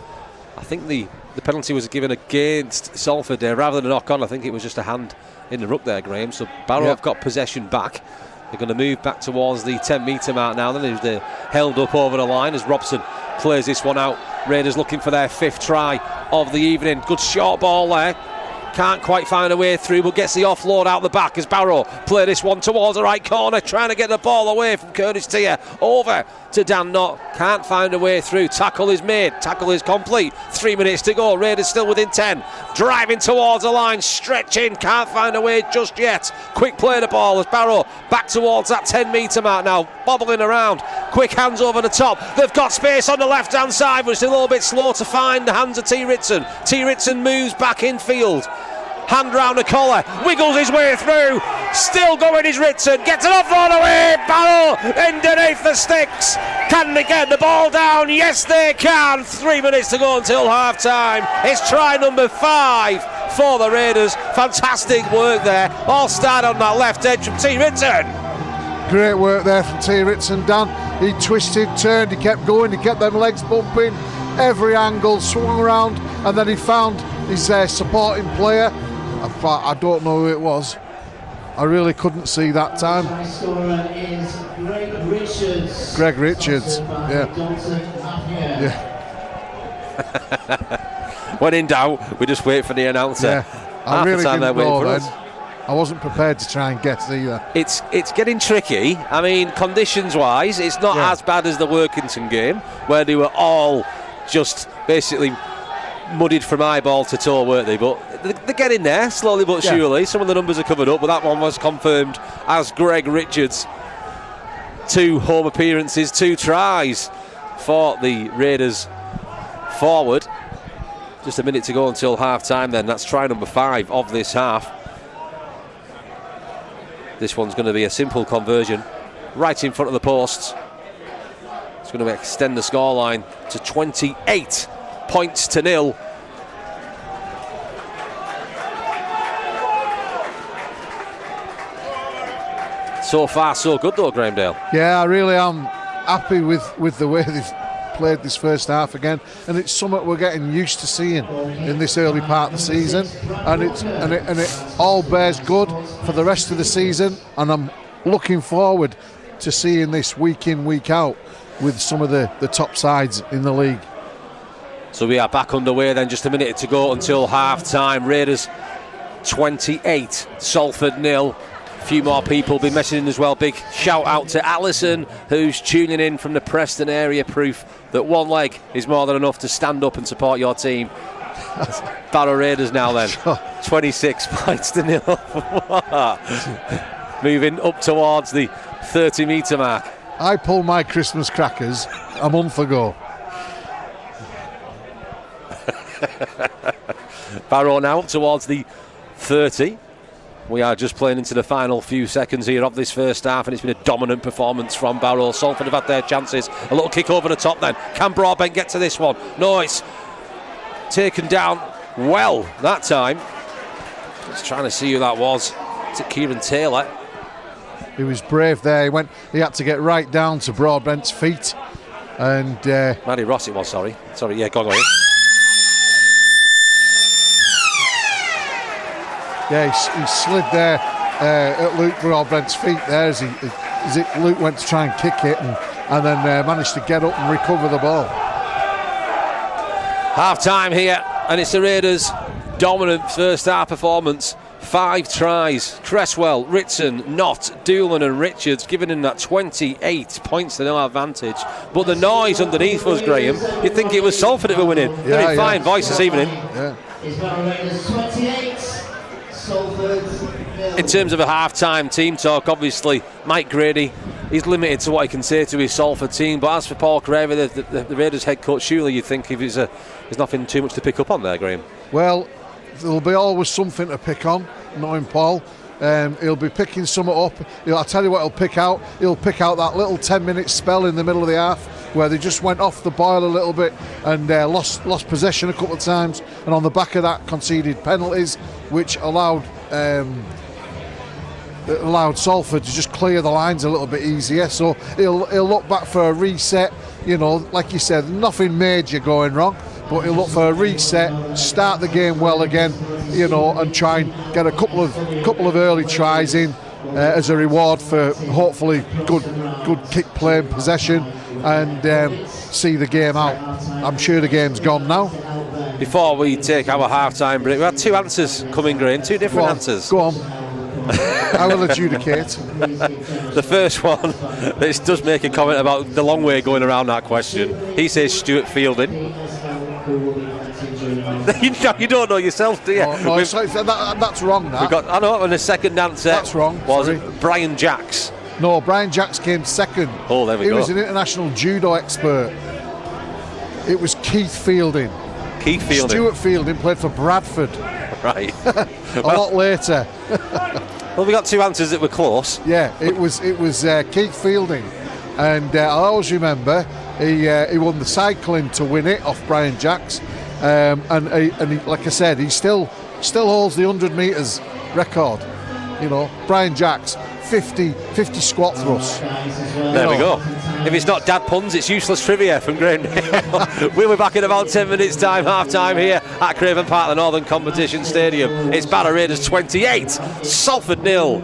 I think the penalty was given against Salford there rather than a knock-on. I think it was just a hand in the ruck there, Graham. So Barrow have got possession back. They're going to move back towards the 10-metre mark now. Then they're held up over the line as Robson plays this one out. Raiders looking for their 5th try of the evening. Good short ball there. Can't quite find a way through, but gets the offload out the back as Barrow play this one towards the right corner, trying to get the ball away from Curtis Tier. Over to Dan Knott. Can't find a way through. Tackle is made. Tackle is complete. 3 minutes to go. Raiders still within 10. Driving towards the line. Stretching. Can't find a way just yet. Quick play the ball as Barrow back towards that 10-metre mark now. Bobbling around. Quick hands over the top. They've got space on the left-hand side, but it's a little bit slow to find the hands of T. Ritson. T. Ritson moves back in field. Hand round the collar, wiggles his way through, still going is Ritson, gets it off all the way, Barrow underneath the sticks. Can they get the ball down? Yes they can. 3 minutes to go until half time. It's try number 5 for the Raiders. Fantastic work there, all started on that left edge from T. Ritson. Great work there from T. Ritson, Dan. He twisted, turned, he kept going, he kept them legs bumping, every angle, swung around, and then he found his supporting player. I don't know who it was. I really couldn't see that time. The scorer is Greg Richards. Greg Richards, When in doubt, we just wait for the announcer. Yeah, I really didn't know then. I wasn't prepared to try and guess either. It's getting tricky. I mean, conditions-wise, it's not as bad as the Workington game, where they were all just basically muddied from eyeball to toe, weren't they? But they're getting there, slowly but surely. Some of the numbers are covered up, but that one was confirmed as Greg Richards. 2 home appearances, 2 tries for the Raiders forward. Just a minute to go until half-time then. That's try number 5 of this half. This one's going to be a simple conversion right in front of the posts. It's going to extend the scoreline to 28 points to 0. So far so good though, Graham Dale. Yeah, I really am happy with the way they've played this first half again, and it's something we're getting used to seeing in this early part of the season, and it all bears good for the rest of the season, and I'm looking forward to seeing this week in, week out with some of the top sides in the league. So we are back underway then, just a minute to go until half time. Raiders 28, Salford 0. A few more people be messaging as well. Big shout out to Alison, who's tuning in from the Preston area. Proof that one leg is more than enough to stand up and support your team. Barrow Raiders now then, 26 points to 0. Moving up towards the 30-metre mark. I pull my Christmas crackers a month ago. Barrow now up towards the 30. We are just playing into the final few seconds here of this first half, and it's been a dominant performance from Barrow. Salford have had their chances. A little kick over the top then. Can Broadbent get to this one? No, it's taken down well that time. Just trying to see who that was. Is it Kieran Taylor? He was brave there. He had to get right down to Broadbent's feet And Matty Ross it was, sorry, yeah, go on. Yeah, he slid there at Luke Broadbent's feet there as Luke went to try and kick it, and then managed to get up and recover the ball. Half time here, and it's the Raiders' dominant first half performance. 5 tries. Cresswell, Ritson, Knott, Doolan and Richards giving him that 28 points to no advantage. But the noise underneath was, Graham, you'd think it was Salford that were winning. Very fine voice this evening. Yeah. It's Barrow Raiders 28, Salford 0. In terms of a half-time team talk, obviously, Mike Grady, he's limited to what he can say to his Salford team. But as for Paul Carrera, the Raiders head coach, surely you'd think there's nothing too much to pick up on there, Graham. Well, there'll be always something to pick on, knowing Paul. He'll be picking something up. I'll tell you what he'll pick out. He'll pick out that little 10-minute spell in the middle of the half where they just went off the boil a little bit and lost possession a couple of times, and on the back of that conceded penalties, which allowed Salford to just clear the lines a little bit easier. So he'll look back for a reset. You know, like you said, nothing major going wrong, but he'll look for a reset, start the game well again, you know, and try and get a couple of early tries in as a reward for hopefully good kick play and possession, and see the game out. I'm sure the game's gone now. Before we take our half-time break, we had 2 answers coming, Graham, 2 different answers. Go on. I will adjudicate. The first one, this does make a comment about the long way going around that question. He says Stuart Fielding. You don't know yourself, do you? No, that's wrong. I know, and the second answer that's wrong. Was Brian Jacks. No, Brian Jacks came second. Oh, there we go. He was an international judo expert. It was Keith Fielding. Stuart Fielding played for Bradford. Right. A lot later. Well, we got 2 answers that were close. Yeah, it was Keith Fielding, and I always remember he won the cycling to win it off Brian Jacks, and he, like I said, he still holds the 100 metres record. You know, Brian Jacks, 50 squat thrusts. There we go. If it's not dad puns, it's useless trivia from Graham. We'll be back in about 10 minutes time, half time here at Craven Park, the Northern Competition Stadium. It's Barrow Raiders 28, Salford 0.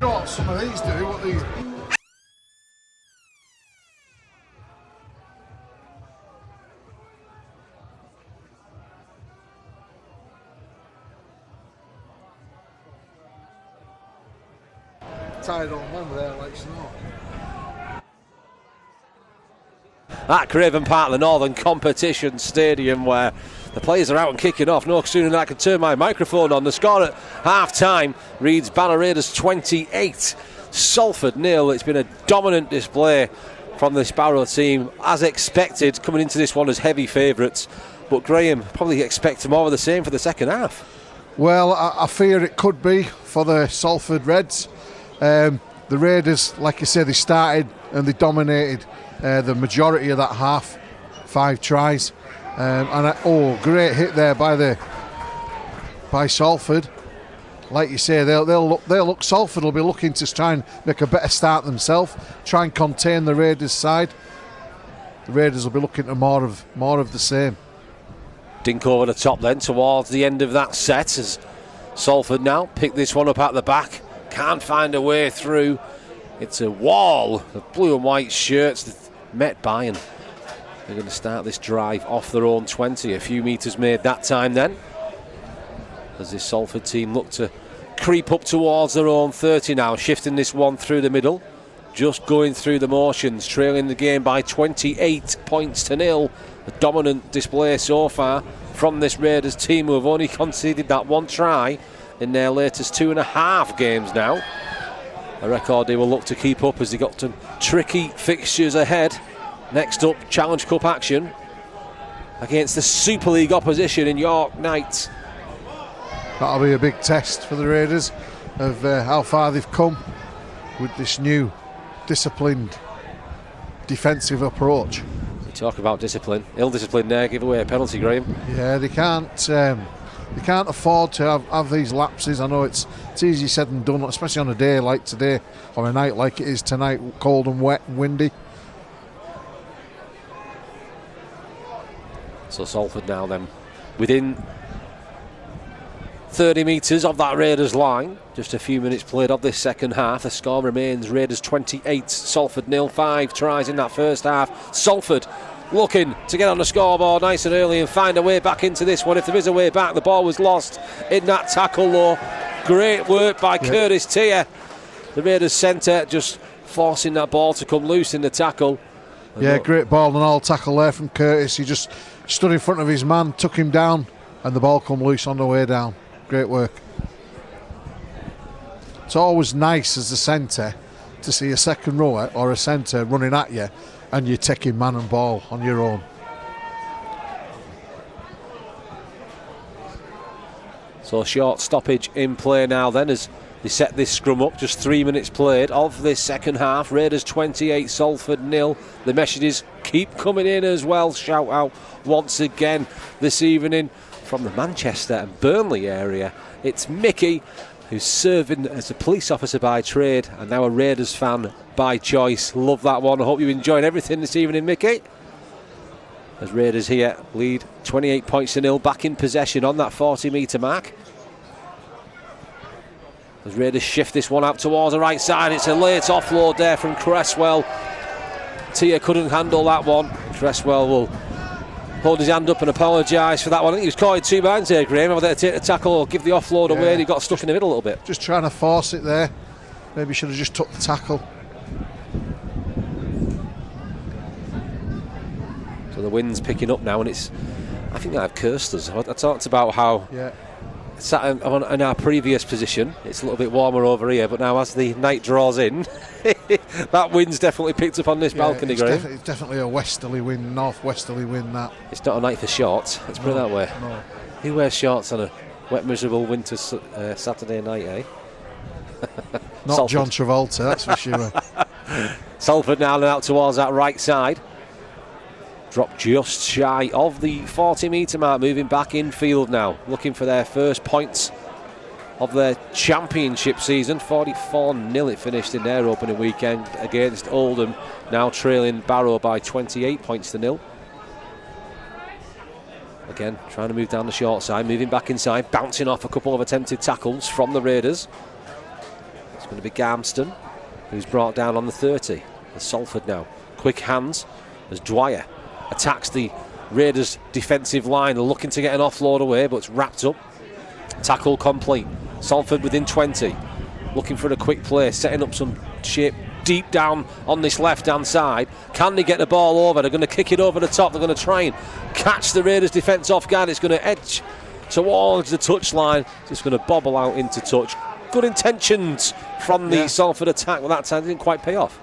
You know what some of these do? What these? Tied on one there like snow. At Craven Park, the Northern Competition Stadium, where the players are out and kicking off. No sooner than I can turn my microphone on. The score at half-time reads Barrow Raiders 28, Salford 0. It's been a dominant display from this Barrow team, as expected, coming into this one as heavy favourites. But Graham, probably expect more of the same for the second half. Well, I fear it could be for the Salford Reds. The Raiders, like I said, they started and they dominated the majority of that half, 5 tries. Great hit there by Salford. Like you say, they'll look. Salford will be looking to try and make a better start themselves, try and contain the Raiders' side. The Raiders will be looking to more of the same. Dink over the top then towards the end of that set as Salford now pick this one up at the back. Can't find a way through. It's a wall of blue and white shirts that met by, and they're going to start this drive off their own 20. A few metres made that time then, as this Salford team look to creep up towards their own 30 now, shifting this one through the middle, just going through the motions, trailing the game by 28 points to 0. A dominant display so far from this Raiders team, who have only conceded that one try in their latest 2.5 games now. A record they will look to keep up as they got some tricky fixtures ahead. Next up, Challenge Cup action against the Super League opposition in York Knights. That'll be a big test for the Raiders of how far they've come with this new disciplined defensive approach. You talk about discipline, ill-discipline there, give away a penalty, Graham. Yeah, they can't afford to have these lapses. I know it's easy said and done, especially on a day like today, or a night like it is tonight, cold and wet and windy. So Salford now then within 30 metres of that Raiders line. Just a few minutes played of this second half. The score remains Raiders 28, Salford 0. 5 tries in that first half. Salford looking to get on the scoreboard nice and early and find a way back into this one. If there is a way back, the ball was lost in that tackle though. Great work by Curtis Tier, the Raiders centre, just forcing that ball to come loose in the tackle. Great ball and all tackle there from Curtis. He just stood in front of his man, took him down, and the ball come loose on the way down. Great work. It's always nice as a centre to see a second rower or a centre running at you and you're taking man and ball on your own. So short stoppage in play now then as they set this scrum up. Just 3 minutes played of this second half. Raiders 28, Salford 0. The messages keep coming in as well. Shout out once again this evening from the Manchester and Burnley area. It's Mickey, who's serving as a police officer by trade and now a Raiders fan by choice. Love that one. I hope you're enjoying everything this evening, Mickey. As Raiders here lead 28 points to 0, back in possession on that 40-metre mark. As Raiders shift this one out towards the right side, it's a late offload there from Cresswell. Tia couldn't handle that one. Cresswell will hold his hand up and apologise for that one. I think he was caught in 2 minds here, Graham, whether to take the tackle or give the offload away, and he got stuck in the middle a little bit. Just trying to force it there. Maybe should have just took the tackle. So the wind's picking up now, and I think I've cursed us. I talked about how sat in our previous position, it's a little bit warmer over here, but now as the night draws in, that wind's definitely picked up on this balcony, Graham. It's definitely a westerly wind, northwesterly wind, that. It's not a night for shorts, let's put it that way. No. Who wears shorts on a wet, miserable winter Saturday night, eh? Not Salford. John Travolta, that's for sure. Salford now out towards that right side. Dropped just shy of the 40-metre mark, moving back infield now, looking for their first points of their championship season. 44-0 it finished in their opening weekend against Oldham, now trailing Barrow by 28 points to 0. Again, trying to move down the short side, moving back inside, bouncing off a couple of attempted tackles from the Raiders. It's going to be Garmston, who's brought down on the 30. There's Salford now. Quick hands as Dwyer attacks the Raiders' defensive line, looking to get an offload away, but it's wrapped up. Tackle complete. Salford within 20. Looking for a quick play, setting up some shape deep down on this left-hand side. Can they get the ball over? They're going to kick it over the top. They're going to try and catch the Raiders' defence off guard. It's going to edge towards the touchline. It's going to bobble out into touch. Good intentions from the Salford attack, but that time didn't quite pay off.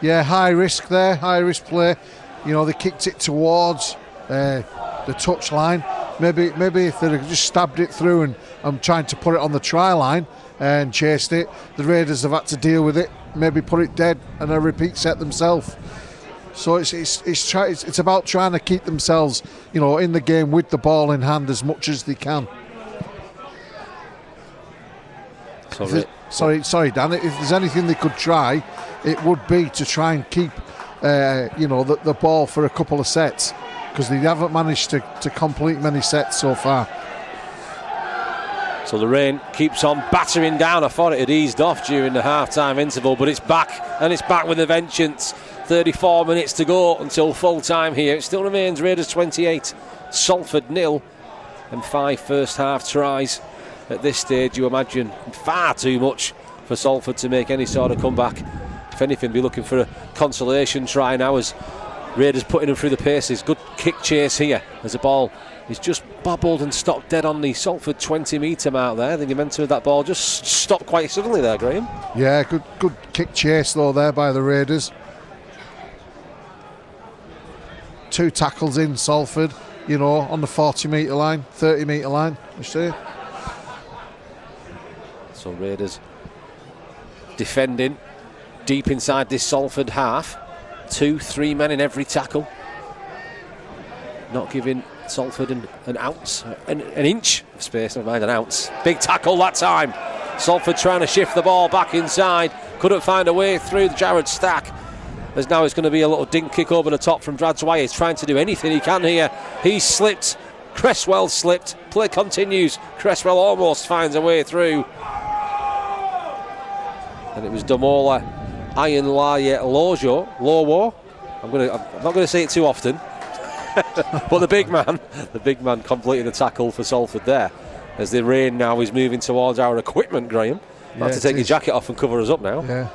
Yeah, high risk there, high risk play. You know, they kicked it towards the touchline. Maybe if they'd have just stabbed it through and trying to put it on the try line and chased it, the Raiders have had to deal with it, maybe put it dead and a repeat set themselves. So it's about trying to keep themselves, you know, in the game with the ball in hand as much as they can. Sorry, Dan. If there's anything they could try, it would be to try and keep, the ball for a couple of sets, because they haven't managed to complete many sets so far. So the rain keeps on battering down. I thought it had eased off during the half-time interval, but it's back, and it's back with a vengeance. 34 minutes to go until full time here. It still remains Raiders 28, Salford 0, and 5 first-half tries. At this stage, you imagine far too much for Salford to make any sort of comeback. If anything, be looking for a consolation try now as Raiders putting them through the paces. Good kick chase here as the ball is just bobbled and stopped dead on the Salford 20-metre mark there. I think you meant to that ball just stopped quite suddenly there, Graham. Yeah, good kick chase though there by the Raiders. 2 tackles in Salford, you know, on the 40-metre line, 30-metre line, you see. So Raiders defending deep inside this Salford half. 2-3 men in every tackle. Not giving Salford an ounce, an inch of space, never mind an ounce. Big tackle that time. Salford trying to shift the ball back inside. Couldn't find a way through the Jared Stack. As now it's going to be a little dink kick over the top from Brad Dwyer. He's trying to do anything he can here. He's slipped. Cresswell slipped. Play continues. Cresswell almost finds a way through. And it was Damola Lowo. I'm not going to say it too often. But the big man completed the tackle for Salford there. As the rain now is moving towards our equipment, Graham. You'll have to take your jacket off and cover us up now. Yeah.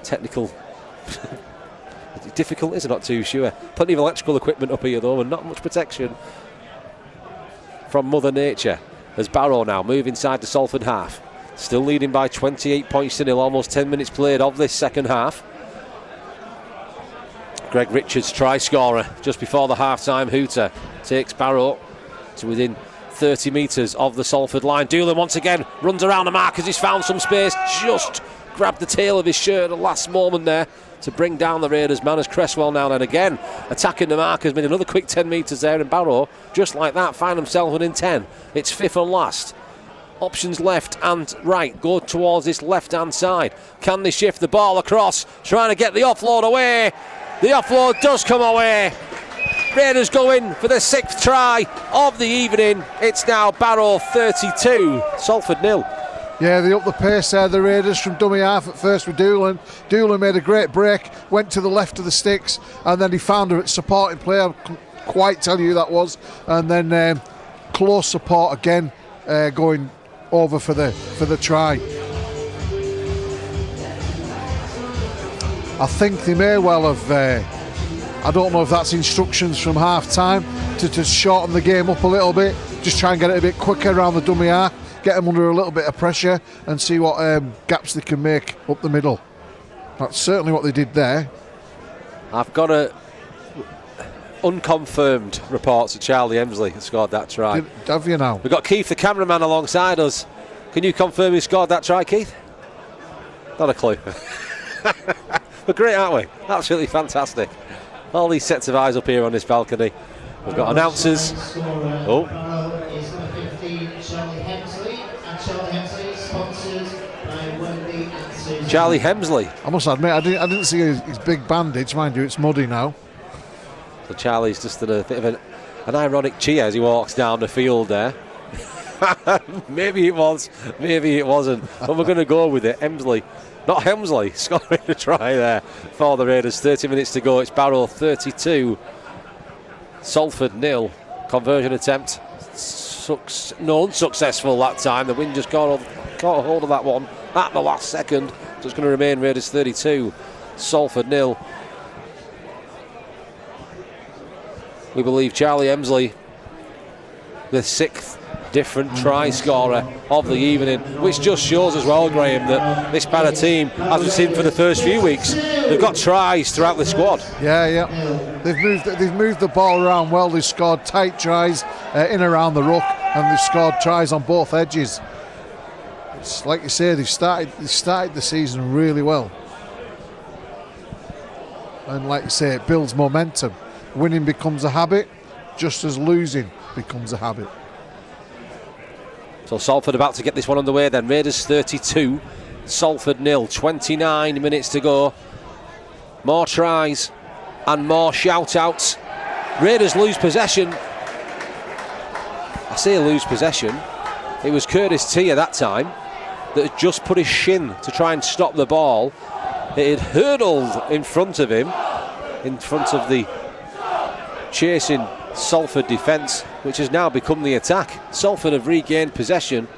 Technical. Difficult, is it? Not too sure. Plenty of electrical equipment up here though, and not much protection from Mother Nature. As Barrow now move inside the Salford half. Still leading by 28 points to nil, almost 10 minutes played of this second half. Greg Richards, try scorer, just before the half-time hooter, takes Barrow to within 30 metres of the Salford line. Doolan once again runs around the mark as he's found some space, just grabbed the tail of his shirt at the last moment there to bring down the Raiders man as Cresswell now and again attacking the mark. Has made another quick 10 metres there, and Barrow just like that find himself within 10. It's fifth and last. Options left and right, go towards this left hand side. Can they shift the ball across, trying to get the offload away? The offload does come away. Raiders go in for the 6th try of the evening. It's now Barrow 32, Salford 0. Yeah, they upped the pace there, the Raiders, from dummy half at first with Doolan. Doolan made a great break, went to the left of the sticks, and then he found a supporting player. I can't quite tell you who that was. And then close support again, going over for the try. I think they may well have, I don't know if that's instructions from half time to shorten the game up a little bit, just try and get it a bit quicker around the dummy half, get them under a little bit of pressure and see what gaps they can make up the middle. That's certainly what they did there. I've got a unconfirmed reports that Charlie Hemsley scored that try. Have you now? We've got Keith the cameraman alongside us. Can you confirm he scored that try, Keith? Not a clue. We're great, aren't we? Absolutely fantastic. All these sets of eyes up here on this balcony. We've got announcers. Oh. Charlie Hemsley. I must admit, I didn't see his big bandage. Mind you, it's muddy now. So Charlie's just done a bit of an ironic cheer as he walks down the field there. Maybe it was, maybe it wasn't. But we're going to go with it. Not Hemsley, scoring a try there for the Raiders. 30 minutes to go. It's Barrow 32, Salford 0. Conversion attempt unsuccessful that time. The wind just got a hold of that one at the last second. So it's going to remain Raiders 32, Salford 0. We believe Charlie Hemsley, the 6th different try scorer of the evening, which just shows as well, Graham, that this Barrow team, as we've seen for the first few weeks, they've got tries throughout the squad. Yeah. They've moved the ball around well. They've scored tight tries in around the ruck, and they've scored tries on both edges. It's like you say, they've started the season really well, and like you say, it builds momentum. Winning becomes a habit, just as losing becomes a habit. So Salford about to get this one underway then. Raiders 32, Salford 0. 29 minutes to go. More tries and more shout-outs. Raiders lose possession. I say lose possession. It was Curtis Tia that time that had just put his shin to try and stop the ball. It had hurdled in front of him, in front of the chasing Salford defence, which has now become the attack. Salford have regained possession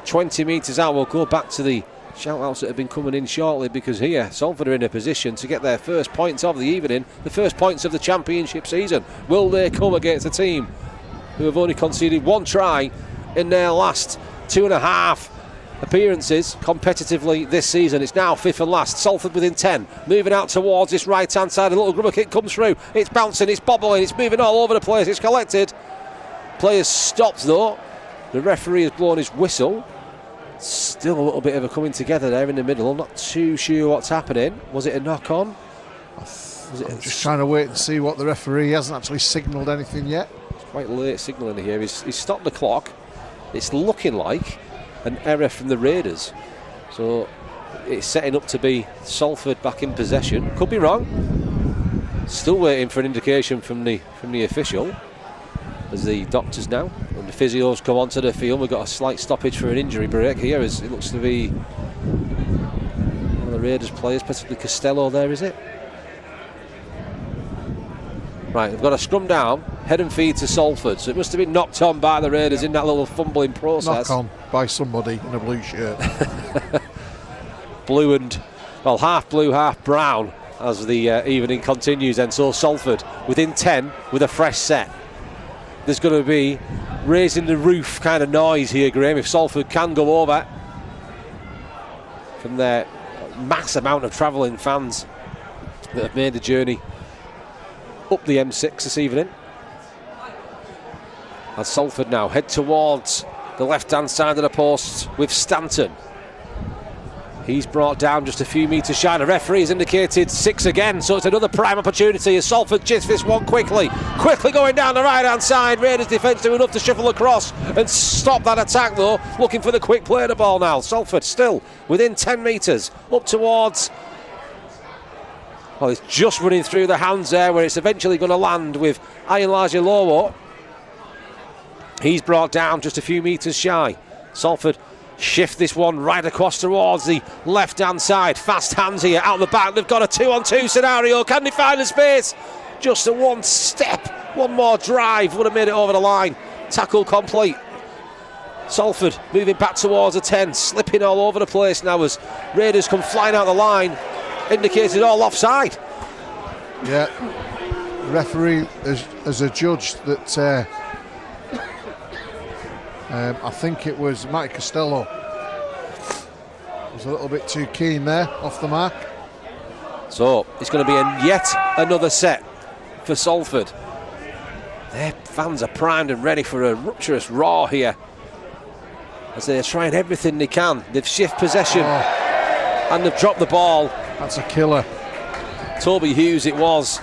20 metres out. We'll go back to the shout-outs that have been coming in shortly, because here Salford are in a position to get their first points of the evening, the first points of the championship season. Will they come against a team who have only conceded 1 try in their last 2.5 appearances competitively this season? It's now 5th and last. Salford within 10, moving out towards this right hand side. A little grubber kick comes through. It's bouncing, it's bobbling, it's moving all over the place. It's collected. Players stopped though. The referee has blown his whistle. Still a little bit of a coming together there in the middle. I'm not too sure what's happening. Was it a knock on? I'm just trying to wait and see what the referee hasn't actually signalled anything yet. It's quite late signalling here. He's stopped the clock. It's looking like an error from the Raiders, so it's setting up to be Salford back in possession. Could be wrong. Still waiting for an indication from the official, as the doctors now and the physios come onto the field. We've got a slight stoppage for an injury break here, as it looks to be one of the Raiders players, possibly Costello there, is it? Right, we've got a scrum down, head and feet to Salford, so it must have been knocked on by the Raiders in that little fumbling process. Knock on by somebody in a blue shirt. Blue and, well, half blue, half brown as the evening continues then. So Salford within 10 with a fresh set. There's going to be raising the roof kind of noise here, Graham, if Salford can go over from their mass amount of travelling fans that have made the journey up the M6 this evening. As Salford now head towards the left-hand side of the post with Stanton. He's brought down just a few metres shy. The referee has indicated 6 again, so it's another prime opportunity as Salford jiffs this one quickly going down the right-hand side. Raiders defence do enough to shuffle across and stop that attack though, looking for the quick play of the ball now. Salford still within 10 metres, up towards, well, it's just running through the hands there, where it's eventually going to land with Ayanlaji Lowo. He's brought down just a few metres shy. Salford shift this one right across towards the left-hand side. Fast hands here out the back. They've got a 2-on-2 scenario. Can they find the space? Just a one step, one more drive would have made it over the line. Tackle complete. Salford moving back towards the 10, slipping all over the place now as Raiders come flying out the line. Indicated all offside. Yeah, referee has adjudged that I think it was Matty Costello was a little bit too keen there, off the mark. So it's going to be yet another set for Salford. Their fans are primed and ready for a rapturous roar here, as they're trying everything they can. They've shift possession and they've dropped the ball. That's a killer. Toby Hughes it was.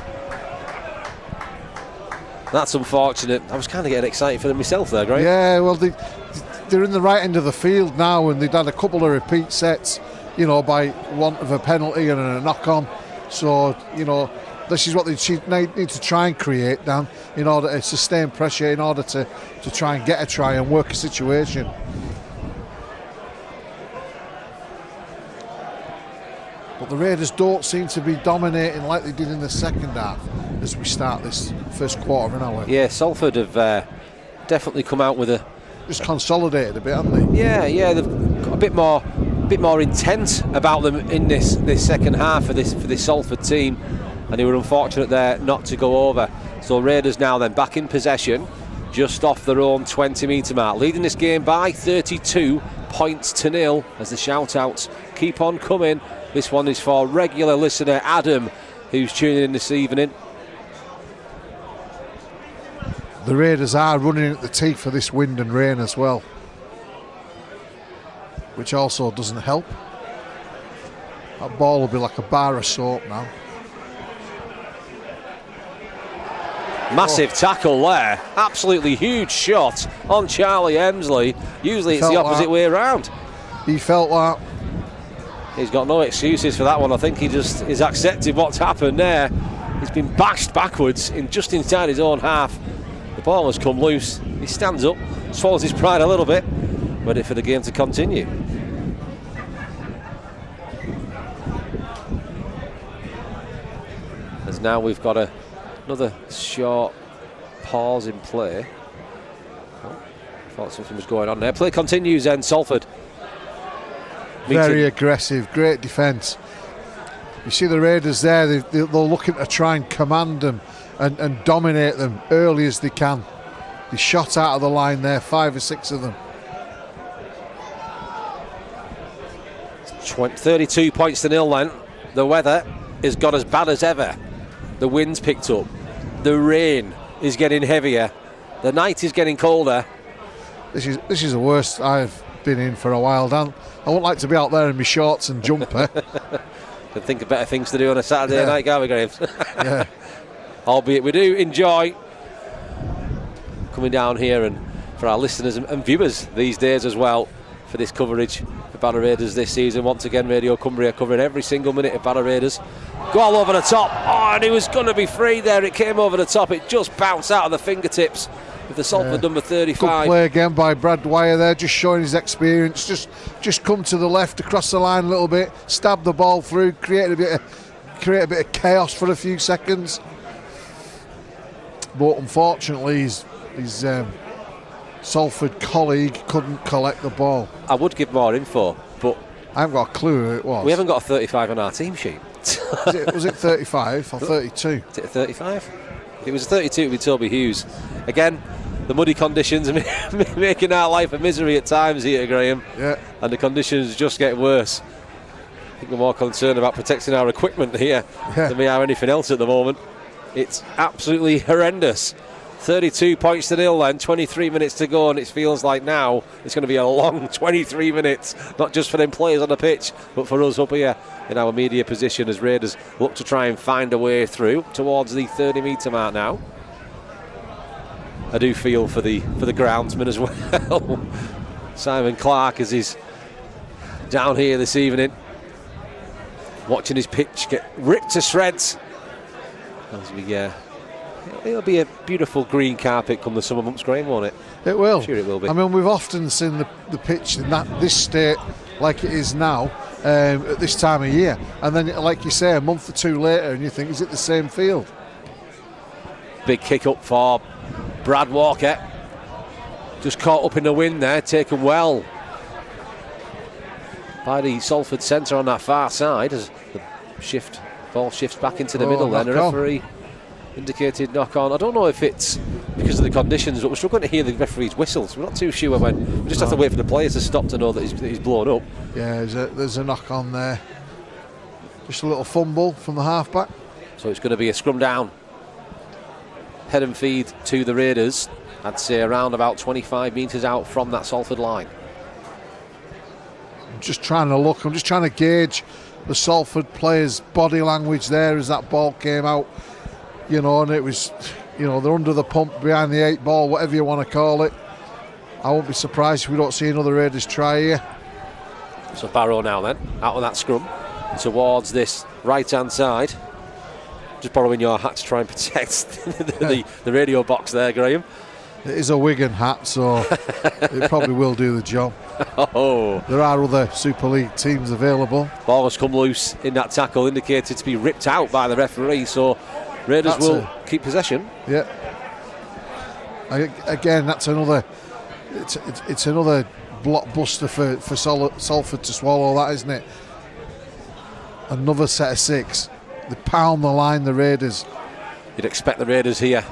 That's unfortunate. I was kind of getting excited for them myself there, Greg. Yeah, well, they're in the right end of the field now, and they'd had a couple of repeat sets, by want of a penalty and a knock-on. So, This is what they need to try and create, Dan, in order to sustain pressure, in order to try and get a try and work a situation. But the Raiders don't seem to be dominating like they did in the second half as we start this first quarter of an hour. Yeah, Salford have definitely come out with a... Just consolidated a bit, haven't they? Yeah, they've got a bit more intent about them in this second half for this Salford team, and they were unfortunate there not to go over. So Raiders now then back in possession, just off their own 20-metre mark, leading this game by 32 points to 0 as the shout-outs keep on coming. This one is for regular listener Adam, who's tuning in this evening. The Raiders are running at the teeth for this wind and rain as well, which also doesn't help. That ball will be like a bar of soap now. Massive tackle there, absolutely huge shot on Charlie Emsley. Usually it's the opposite way around. He felt that. He's got no excuses for that one. I think he just is accepted what's happened there. He's been bashed backwards just inside his own half. The ball has come loose. He stands up, swallows his pride a little bit, ready for the game to continue. As now we've got another short pause in play. Oh, thought something was going on there. Play continues then, Salford. Very aggressive, great defence. You see the Raiders there, they're looking to try and command them and dominate them early as they can. They shot out of the line there, 5 or 6 of them. 32 points to 0 then. The weather has got as bad as ever. The wind's picked up. The rain is getting heavier. The night is getting colder. This is the worst I've been in for a while, Dan. I wouldn't like to be out there in my shorts and jumper. Could think of better things to do on a Saturday night, can't we, Graves? Yeah. Albeit we do enjoy coming down here, and for our listeners and viewers these days as well, for this coverage for Barrow Raiders this season. Once again, Radio Cumbria covering every single minute of Barrow Raiders. Goal over the top. Oh, and he was going to be free there. It came over the top. It just bounced out of the fingertips of the Salford number 35. Good play again by Brad Dwyer there, just showing his experience. Just come to the left, across the line a little bit, stab the ball through, create a bit of chaos for a few seconds. But unfortunately, his Salford colleague couldn't collect the ball. I would give more info, but I haven't got a clue who it was. We haven't got a 35 on our team sheet. Was it 35 or 32? Is it a 35? If it was a 32, it would be Toby Hughes. Again, the muddy conditions are making our life a misery at times here, Graham. Yeah. And the conditions just get worse. I think we're more concerned about protecting our equipment here than we are anything else at the moment. It's absolutely horrendous. 32 points to 0 then, 23 minutes to go, and it feels like now it's going to be a long 23 minutes, not just for them players on the pitch, but for us up here in our media position as Raiders look to try and find a way through towards the 30-metre mark now. I do feel for the groundsman as well. Simon Clark, as he's down here this evening, watching his pitch get ripped to shreds. It'll be a beautiful green carpet come the summer months, Graham, won't it? It will. I'm sure it will be. I mean, we've often seen the pitch in this state like it is now at this time of year, and then, like you say, a month or two later, and you think, is it the same field? Big kick up for Brad Walker. Just caught up in the wind there, taken well by the Salford centre on that far side as the ball shifts back into the middle then. The referee indicated knock on. I don't know if it's because of the conditions, but we're still going to hear the referee's whistles. We're not too sure when. We just have to wait for the players to stop to know that he's blown up. Yeah, there's a knock on there. Just a little fumble from the halfback. So it's going to be a scrum down. Head and feed to the Raiders. I'd say around about 25 metres out from that Salford line. I'm just trying to gauge the Salford players' body language there as that ball came out. And it was, they're under the pump, behind the 8 ball, whatever you want to call it. I won't be surprised if we don't see another Raiders try here. So Barrow now then, out of that scrum, towards this right-hand side. Just borrowing your hat to try and protect the radio box there, Graham. It is a Wigan hat, so it probably will do the job. Oh. There are other Super League teams available. Ball has come loose in that tackle, indicated to be ripped out by the referee, so Raiders will keep possession. Yeah. Again, that's another. It's another blockbuster for Salford to swallow, that, isn't it? Another set of 6. They pound the line, the Raiders. You'd expect the Raiders here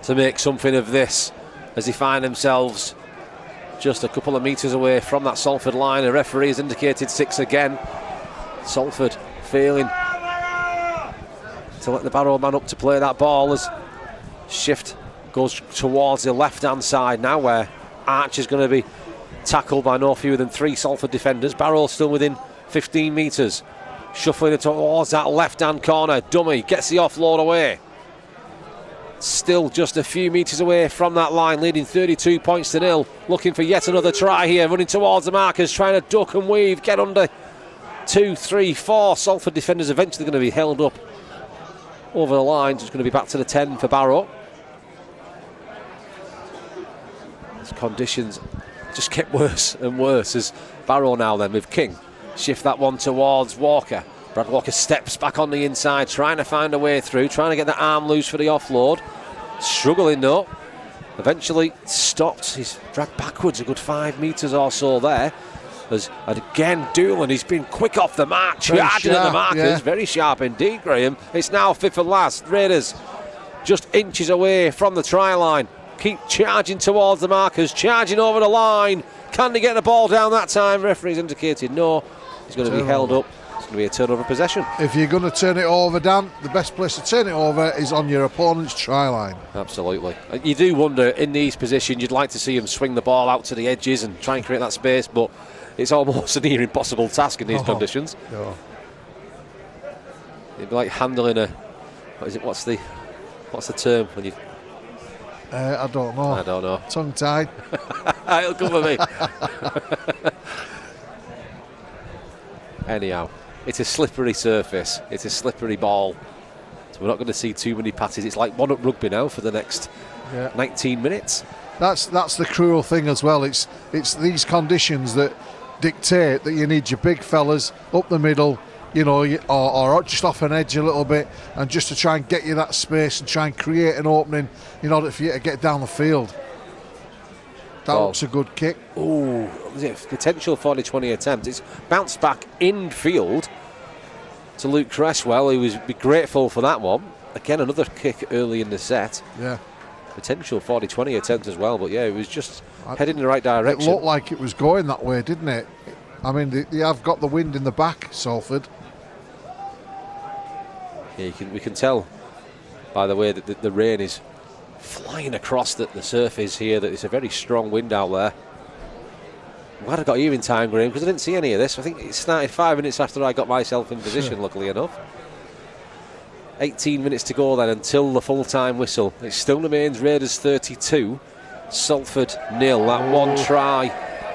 to make something of this as they find themselves just a couple of metres away from that Salford line. The referee has indicated 6 again. Salford failing to let the Barrow man up to play that ball as shift goes towards the left-hand side now, where Arch is going to be tackled by no fewer than 3 Salford defenders. Barrow still within 15 metres. Shuffling it towards that left-hand corner. Dummy gets the offload away. Still just a few metres away from that line, leading 32 points to 0. Looking for yet another try here, running towards the markers, trying to duck and weave, get under 2, 3, 4 Salford defenders. Eventually going to be held up over the line. It's going to be back to the 10 for Barrow. These conditions just get worse and worse as Barrow now then with King. Shift that one towards Walker. Brad Walker steps back on the inside, trying to find a way through, trying to get the arm loose for the offload. Struggling though. Eventually stopped. He's dragged backwards a good 5 metres or so there. As again, Doolan, he's been quick off the mark, charging at the markers. Yeah. Very sharp indeed, Graham. It's now 5th and last. Raiders just inches away from the try line. Keep charging towards the markers, charging over the line. Can they get the ball down that time? Referee's indicated no. He's going to be held up. It's going to be a turnover possession. If you're going to turn it over, Dan, the best place to turn it over is on your opponent's try line. Absolutely. You do wonder, in these positions, you'd like to see him swing the ball out to the edges and try and create that space, but it's almost a near impossible task in these conditions. No. It'd be like handling a... What's the term when you... I don't know. Tongue-tied. It'll come for me. Anyhow, it's a slippery surface. It's a slippery ball. So we're not going to see too many passes. It's like one-up rugby now for the next 19 minutes. That's the cruel thing as well. It's these conditions that dictate that you need your big fellas up the middle, you know, or just off an edge a little bit, and just to try and get you that space and try and create an opening in order for you to get down the field. That looks a good kick. Oh, potential 40-20 attempt. It's bounced back infield to Luke Cresswell, who would be grateful for that one. Again, another kick early in the set. Yeah. Potential 40-20 attempt as well, but yeah, it was just heading in the right direction. It looked like it was going that way, didn't it? I mean, they have got the wind in the back, Salford. Yeah, we can tell by the way that the rain is flying across the surface here that it's a very strong wind out there. I'm glad I got you in time, Graham, because I didn't see any of this. I think it started 5 minutes after I got myself in position, luckily enough. 18 minutes to go then until the full-time whistle. It still remains Raiders 32, Salford 0. That one try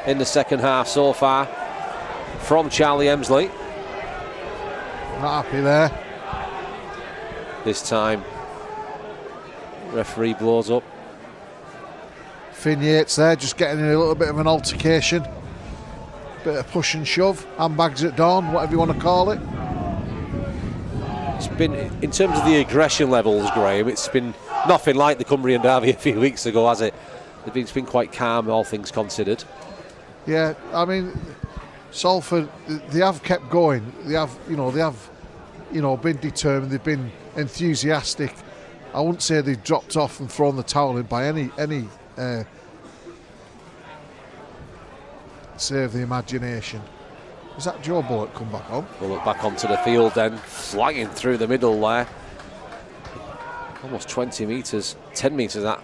in the second half so far from Charlie Emsley. Not happy there. This time, referee blows up. Finn Yates there, just getting in a little bit of an altercation. Bit of push and shove, handbags at dawn, whatever you want to call it. It's been, in terms of the aggression levels, Graham, it's been nothing like the Cumbrian derby a few weeks ago, has it? It's been quite calm, all things considered. Yeah, I mean, Salford, they have kept going. They have been determined. They've been enthusiastic. I wouldn't say they've dropped off and thrown the towel in by any save the imagination. Is that Joe Bullock come back on? We'll look back onto the field then, flying through the middle there. Almost 20 metres, 10 metres that,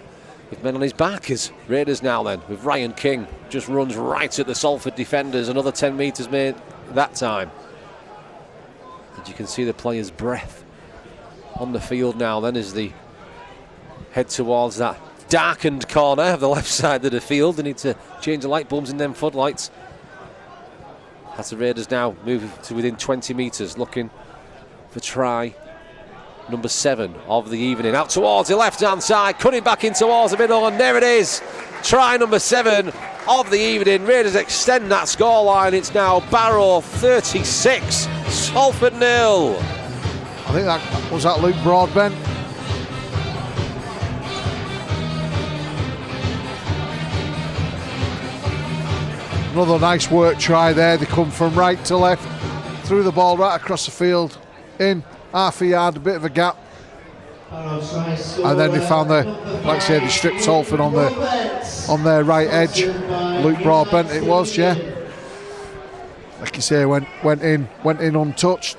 with men on his back. As Raiders now then, with Ryan King, just runs right at the Salford defenders. Another 10 metres made that time. And you can see the player's breath on the field now then as they head towards that darkened corner of the left side of the field. They need to change the light bulbs in them floodlights. As the Raiders now move to within 20 metres, looking for try number 7 of the evening. Out towards the left-hand side, cutting back in towards the middle, and there it is. Try number 7 of the evening. Raiders extend that scoreline. It's now Barrow 36, Salford 0. I think that was Luke Broadbent. Another nice work try there. They come from right to left, threw the ball right across the field, in half a yard, a bit of a gap, and then they found like I said, they stripped Salford on their right edge. Luke Broadbent it was, yeah. Like you say, went in untouched,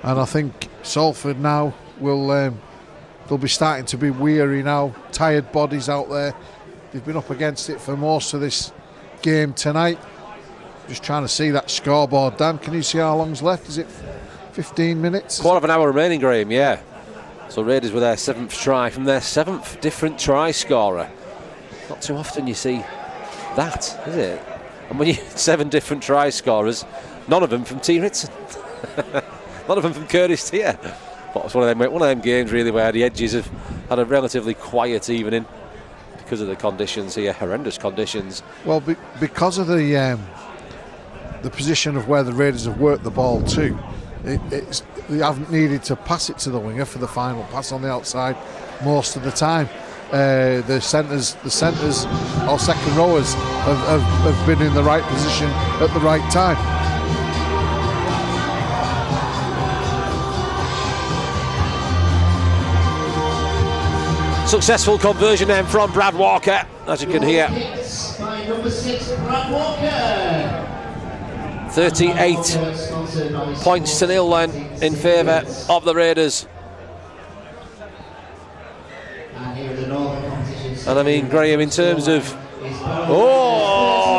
and I think Salford now they'll be starting to be weary now. Tired bodies out there. They've been up against it for most of this game tonight. Just trying to see that scoreboard, Dan. Can you see how long's left? Is it 15 minutes? Quarter of an hour remaining, Graham, yeah. So Raiders with their 7th try from their 7th different try scorer. Not too often you see that, is it? And when you 7 different try scorers, none of them from T. Ritson. None of them from Curtis Tier. But it's one of them games really where the Edges have had a relatively quiet evening because of the conditions here, horrendous conditions. Well, because of the position of where the Raiders have worked the ball to, they haven't needed to pass it to the winger for the final pass on the outside most of the time. The centres or second rowers have been in the right position at the right time. Successful conversion then from Brad Walker, as you can hear. By number 6, Brad Walker. 38 points to 0 then in favour of the Raiders. And I mean, Graham, in terms of...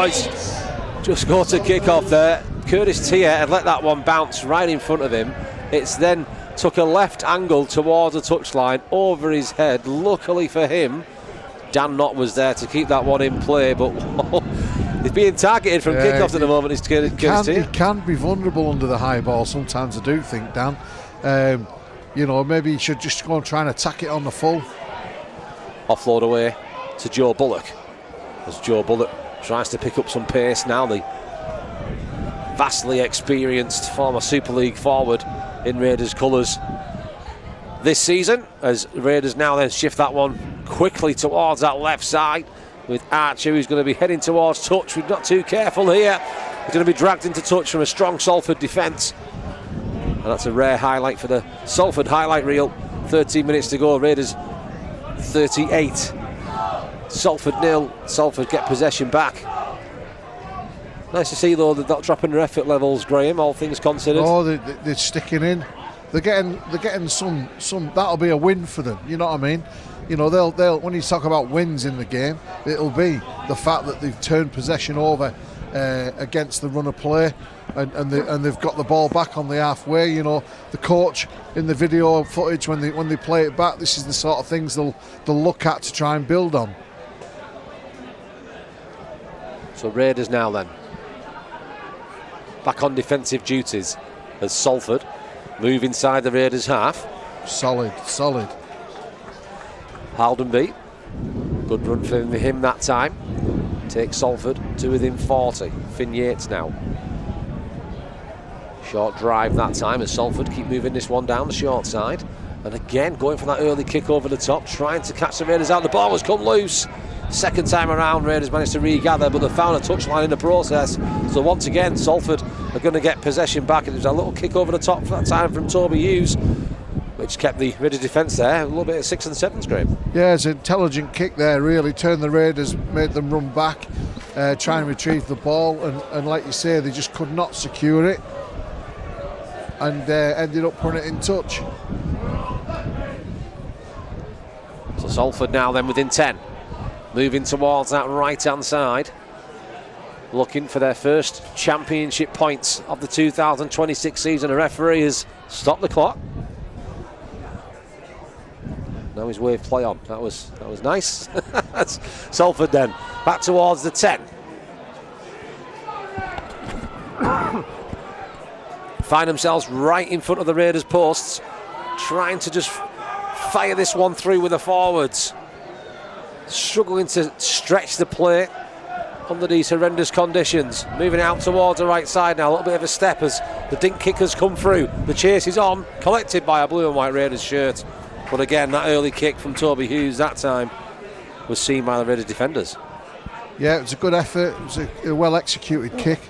it's just got to kick off there. Curtis Tier had let that one bounce right in front of him. It's then took a left angle towards the touchline over his head. Luckily for him, Dan Knott was there to keep that one in play, but he's being targeted from kickoffs at the moment. It's Curtis Tier. He can be vulnerable under the high ball sometimes, I do think, Dan. Maybe he should just go and try and attack it on the full. Offload away to Joe Bullock, as Joe Bullock tries to pick up some pace now. The vastly experienced former Super League forward in Raiders colours this season, as Raiders now then shift that one quickly towards that left side with Archer, who's going to be heading towards touch. We're not too careful here. He's going to be dragged into touch from a strong Salford defence, and that's a rare highlight for the Salford highlight reel. 13 minutes to go. Raiders 38, Salford 0. Salford get possession back. Nice to see though they're not dropping their effort levels, Graham, all things considered. Oh, they're sticking in. They're getting some. That'll be a win for them. You know what I mean? They'll when you talk about wins in the game, it'll be the fact that they've turned possession over against the run of play, and they've got the ball back on the halfway. The coach in the video footage when they play it back, this is the sort of things they'll look at to try and build on. So Raiders now then back on defensive duties as Salford move inside the Raiders half. Solid. Haldenby, good run for him that time. Takes Salford to within 40. Finn Yates now. Short drive that time as Salford keep moving this one down the short side. And again going for that early kick over the top, trying to catch the Raiders out. The ball has come loose. Second time around, Raiders managed to regather, but they found a touchline in the process. So once again, Salford are going to get possession back. And it was a little kick over the top for that time from Toby Hughes, which kept the Raiders defence there. A little bit of 6 and 7s, Graham. Yeah, it's an intelligent kick there, really. Turned the Raiders, made them run back, try and retrieve the ball. And like you say, they just could not secure it. And ended up putting it in touch. So Salford now then within 10. Moving towards that right-hand side. Looking for their first championship points of the 2026 season. A referee has stopped the clock. Now his wave play on. That was nice. That's Salford then. Back towards the 10. find themselves right in front of the Raiders' posts, trying to just fire this one through with the forwards. Struggling to stretch the play under these horrendous conditions. Moving out towards the right side now, a little bit of a step as the dink kickers come through. The chase is on, collected by a blue and white Raiders shirt. But again, that early kick from Toby Hughes that time was seen by the Raiders defenders. Yeah, it was a good effort. It was a well executed kick.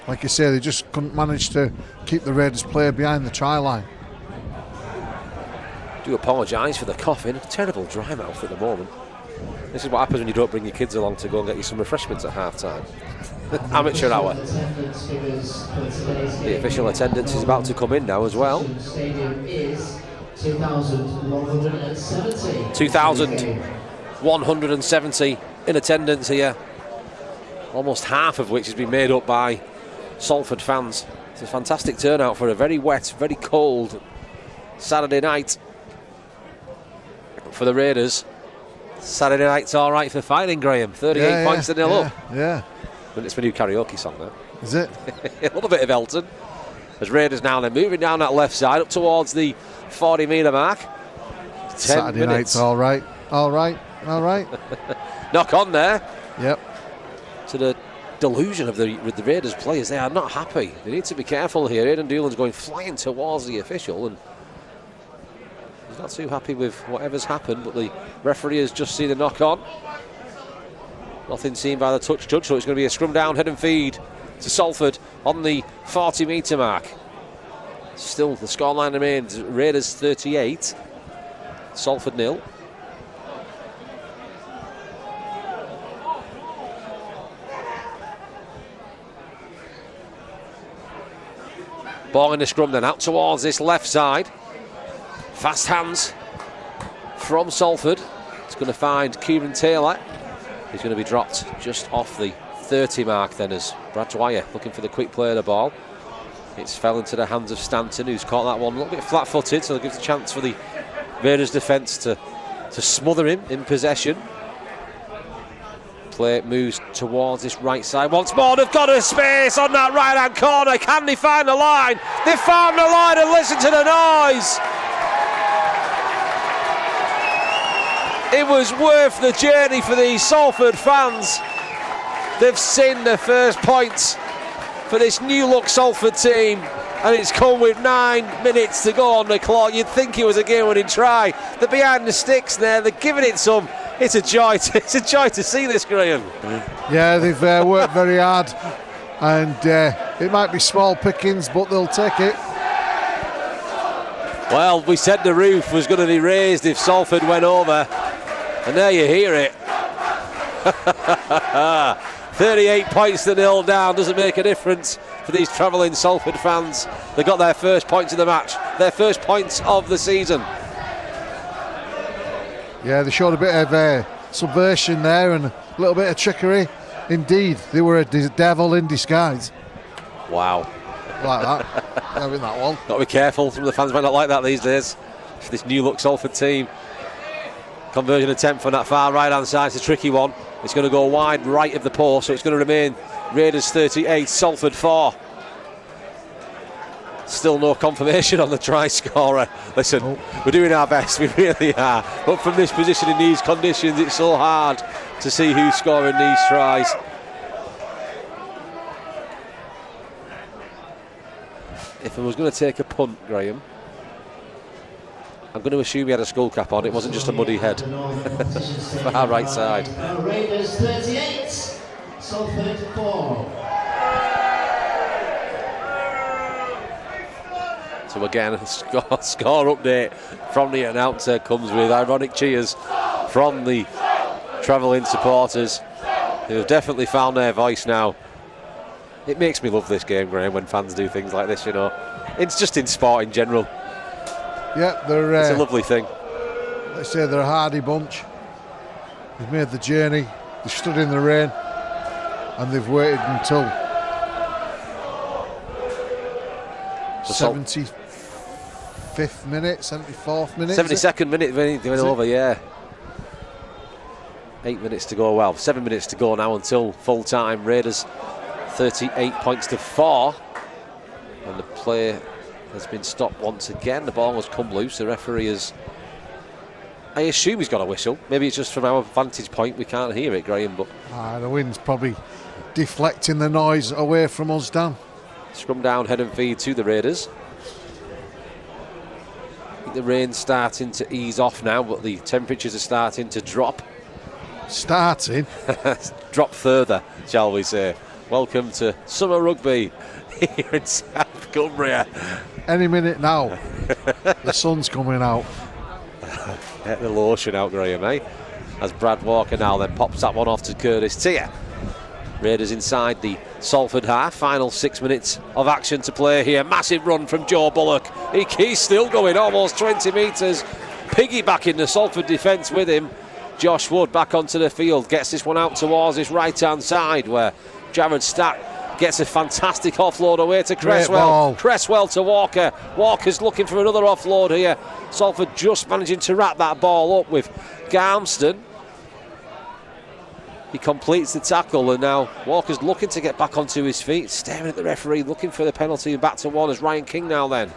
Like you say, they just couldn't manage to keep the Raiders player behind the try line. Do apologise for the coughing. Terrible dry mouth at the moment. This is what happens when you don't bring your kids along to go and get you some refreshments at half time. Amateur hour. The official attendance is about to come in now as well. 2,170 in attendance here. Almost half of which has been made up by Salford fans. It's a fantastic turnout for a very wet, very cold Saturday night for the Raiders. Saturday night's all right for fighting, Graham. 38 points to 0 up. Yeah. But it's my new karaoke song there. Is it? A little bit of Elton. As Raiders now, they're moving down that left side up towards the 40-metre mark. Saturday night's all right. All right. Knock on there. Yep. To the delusion of the Raiders players. They are not happy. They need to be careful here. Aidan Doolan's going flying towards the official, and he's not too happy with whatever's happened, but the referee has just seen the knock on. Nothing seen by the touch judge, so it's going to be a scrum down, head and feed to Salford on the 40-metre mark. Still, the scoreline remains Raiders 38, Salford 0. Ball in the scrum then, out towards this left side. Fast hands from Salford. It's going to find Kieran Taylor. He's going to be dropped just off the 30 mark then as Brad Dwyer looking for the quick play of the ball. It's fell into the hands of Stanton, who's caught that one a little bit flat-footed, so it gives a chance for the Raiders defence to smother him in possession. Play moves towards this right side once more. They've got a space on that right-hand corner. Can they find the line? They found the line, and listen to the noise. It was worth the journey for these Salford fans. They've seen their first points for this new-look Salford team, and it's come with 9 minutes to go on the clock. You'd think it was a game-winning try. They're behind the sticks there. They're giving it some. It's a joy to see this, Graham. Yeah, they've worked very hard, and it might be small pickings, but they'll take it. Well, we said the roof was going to be raised if Salford went over, and there you hear it. 38 points to 0 down. Doesn't make a difference for these travelling Salford fans. They got their first points in the match, their first points of the season. Yeah, they showed a bit of subversion there and a little bit of trickery. Indeed, they were a devil in disguise. Wow. Like that. Having that one. Got to be careful. Some of the fans might not like that these days. For this new look Salford team. Conversion attempt from that far right hand side. It's a tricky one. It's going to go wide right of the post, so it's going to remain Raiders 38, Salford 4. Still no confirmation on the try scorer. Listen, we're doing our best, we really are. But from this position in these conditions, it's so hard to see who's scoring these tries. If I was going to take a punt, Graham, I'm going to assume he had a skull cap on. It wasn't just a muddy head. Far right side. Raiders 38, Salford 4. So again, a score update from the announcer comes with ironic cheers from the travelling supporters, who have definitely found their voice now. It makes me love this game, Graham, when fans do things like this, you know. It's just in sport in general. Yeah, it's a lovely thing. Let's say they're a hardy bunch. They've made the journey, they've stood in the rain, and they've waited until 75th minute, 74th minute. 72nd minute, they went over, yeah. 8 minutes to go, well, 7 minutes to go now until full time. Raiders 38 points to 4. And the play has been stopped once again. The ball has come loose. The referee has, I assume he's got a whistle. Maybe it's just from our vantage point we can't hear it, Graham. But the wind's probably deflecting the noise away from us, Dan. Scrum down, head and feed to the Raiders. The rain's starting to ease off now, but the temperatures are starting to drop. Starting? Drop further, shall we say. Welcome to summer rugby here in South Cumbria. Any minute now. The sun's coming out. Get the lotion out, Graham, eh? As Brad Walker now then pops that one off to Curtis Tier. Raiders inside the Salford half. Final 6 minutes of action to play here. Massive run from Joe Bullock. He's still going almost 20 metres. Piggybacking the Salford defence with him. Josh Wood back onto the field. Gets this one out towards his right-hand side where Jared Stack gets a fantastic offload away to Cresswell. Cresswell to Walker. Walker's looking for another offload here. Salford just managing to wrap that ball up with Garmston. He completes the tackle, and now Walker's looking to get back onto his feet, staring at the referee, looking for the penalty, and back to one as Ryan King now then.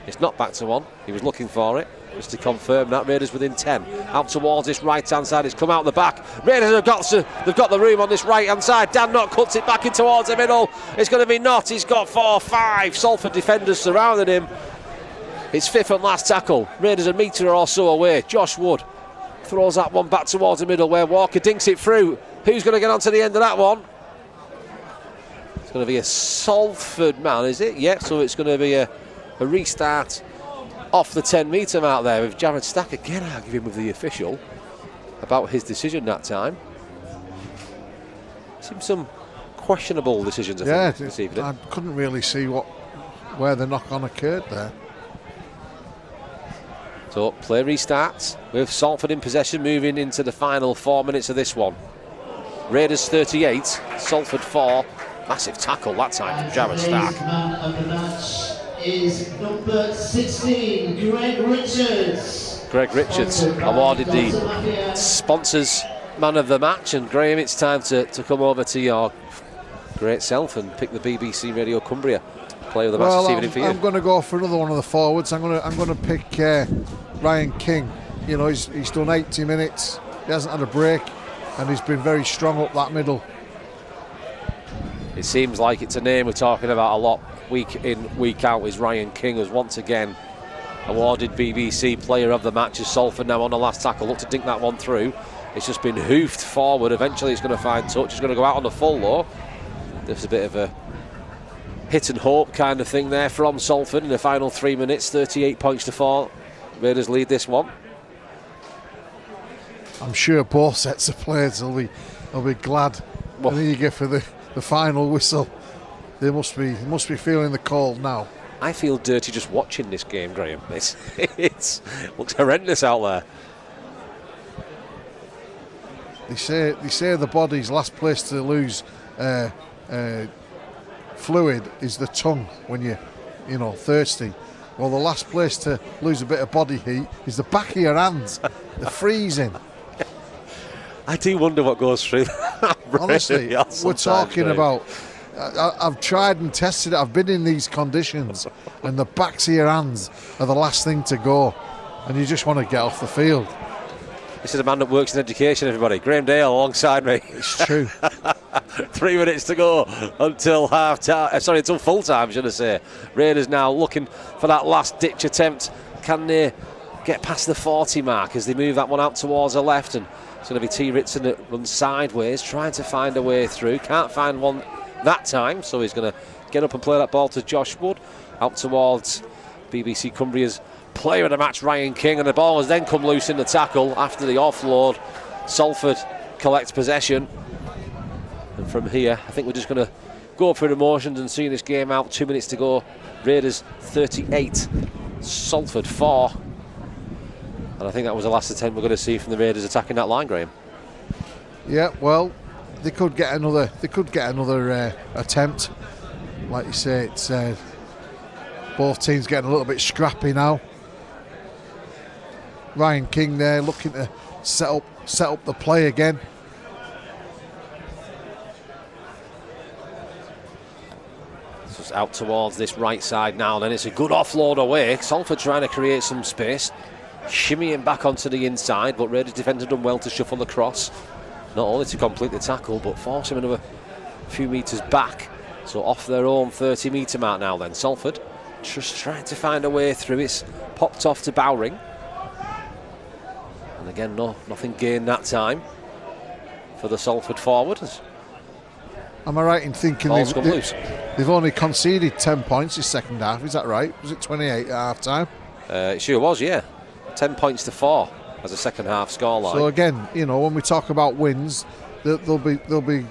It's not back to one. He was looking for it. Just to confirm that Raiders within 10. Out towards this right-hand side. It's come out the back. Raiders they've got the room on this right-hand side. Dan Knott cuts it back in towards the middle. It's going to be Knott. He's got 4-5 Salford defenders surrounding him. It's fifth and last tackle. Raiders a metre or so away. Josh Wood throws that one back towards the middle where Walker dinks it through. Who's going to get onto the end of that one? It's going to be a Salford man, is it? Yeah, so it's going to be a restart off the 10-metre mark there with Jared Stack again arguing with the official about his decision that time. Seems some questionable decisions, I think, this evening. I couldn't really see where the knock-on occurred there. So play restarts with Salford in possession, moving into the final 4 minutes of this one. Raiders 38, Salford 4. Massive tackle that time from Jared Stack. Man of the match is number 16, Greg Richards. Greg Richards awarded the sponsors man of the match, and Graham, it's time to come over to your great self and pick the BBC Radio Cumbria player of the match this evening for you. I'm going to go for another one of the forwards. I'm going to pick Ryan King. You know, he's done 80 minutes. He hasn't had a break, and he's been very strong up that middle. It seems like it's a name we're talking about a lot week in, week out. Is Ryan King, who's once again awarded BBC Player of the Match as Salford now on the last tackle. Look to dink that one through. It's just been hoofed forward. Eventually it's going to find touch. It's going to go out on the full though. There's a bit of a hit and hope kind of thing there from Salford in the final 3 minutes. 38 points to 4. Raiders lead this one. I'm sure both sets of players will be glad and eager for the final whistle. They must be feeling the cold now. I feel dirty just watching this game, Graham. It looks horrendous out there. They say the body's last place to lose fluid is the tongue when you're thirsty. Well, the last place to lose a bit of body heat is the back of your hands. They're freezing. I do wonder what goes through that. Honestly, we're talking about. I've tried and tested it. I've been in these conditions, and the backs of your hands are the last thing to go, and you just want to get off the field. This is a man that works in education, everybody. Graham Dale alongside me. It's true. 3 minutes to go until half time. Until full time, should I say. Raiders now looking for that last ditch attempt. Can they get past the 40 mark as they move that one out towards the left? And it's going to be T. Ritson that runs sideways, trying to find a way through. Can't find one that time, so he's going to get up and play that ball to Josh Wood. Out towards BBC Cumbria's player of the match, Ryan King, and the ball has then come loose in the tackle after the offload. Salford collects possession, and from here I think we're just going to go through the motions and see this game out. 2 minutes to go. Raiders 38, Salford 4, and I think that was the last attempt we're going to see from the Raiders attacking that line, Graham. Yeah, well, they could get another attempt. Like you say, it's both teams getting a little bit scrappy now. Ryan King there looking to set up the play again. out towards this right side now. Then it's a good offload away. Salford trying to create some space, shimmying back onto the inside, but Raiders defender done well to shuffle the cross. Not only to complete the tackle, but force him another few metres back. So off their own 30-metre mark now then. Salford just trying to find a way through. It's popped off to Bowring. And again, nothing gained that time for the Salford forwards. Am I right in thinking they've only conceded 10 points this second half? Is that right? Was it 28 at half time? It sure was, yeah. 10 points to 4 as a second half scoreline. So again, you know, when we talk about wins, they'll be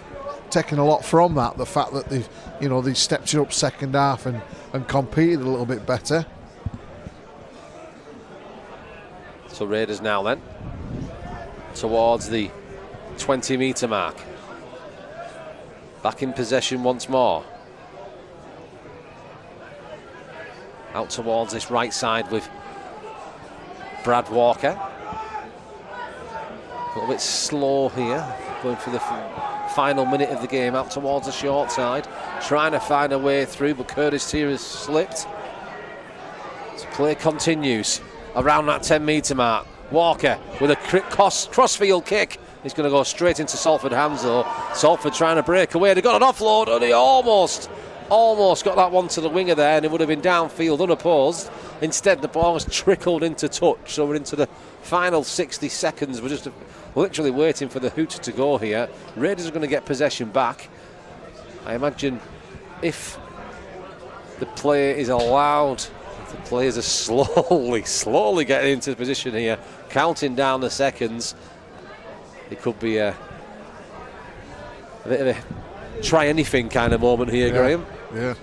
taking a lot from that. The fact that they stepped it up second half and competed a little bit better. So Raiders now then towards the 20-metre mark. Back in possession once more. Out towards this right side with Brad Walker. A little bit slow here, going for the final minute of the game. Out towards the short side, trying to find a way through, but Curtis Tier has slipped. So play continues around that 10-metre mark. Walker with a crossfield kick. He's going to go straight into Salford hands though. Salford trying to break away. They got an offload and he almost got that one to the winger there, and it would have been downfield unopposed. Instead, the ball was trickled into touch. So we're into the final 60 seconds. We're just literally waiting for the hooter to go here. Raiders are going to get possession back. I imagine if the play is allowed, the players are slowly getting into position here, counting down the seconds. It could be a bit of a try anything kind of moment here, Graham. Yeah.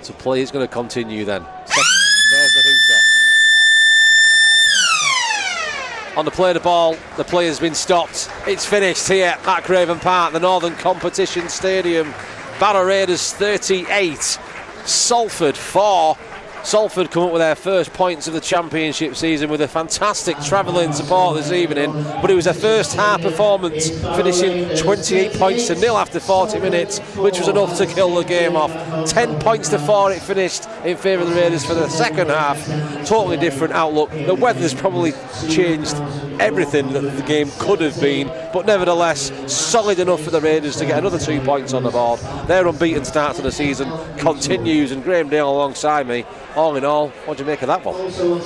So play is going to continue then. There's the hooter. On the play of the ball, the play has been stopped. It's finished here at Craven Park, the Northern Competition Stadium. Barrow Raiders 38, Salford 4. Salford come up with their first points of the championship season with a fantastic travelling support this evening, but it was a first half performance, finishing 28 points to 0 after 40 minutes, which was enough to kill the game off. 10 points to 4 it finished in favour of the Raiders for the second half. Totally different outlook. The weather's probably changed everything that the game could have been, but nevertheless solid enough for the Raiders to get another 2 points on the board. Their unbeaten start to the season continues, and Graham Dale alongside me. All in all, what do you make of that one?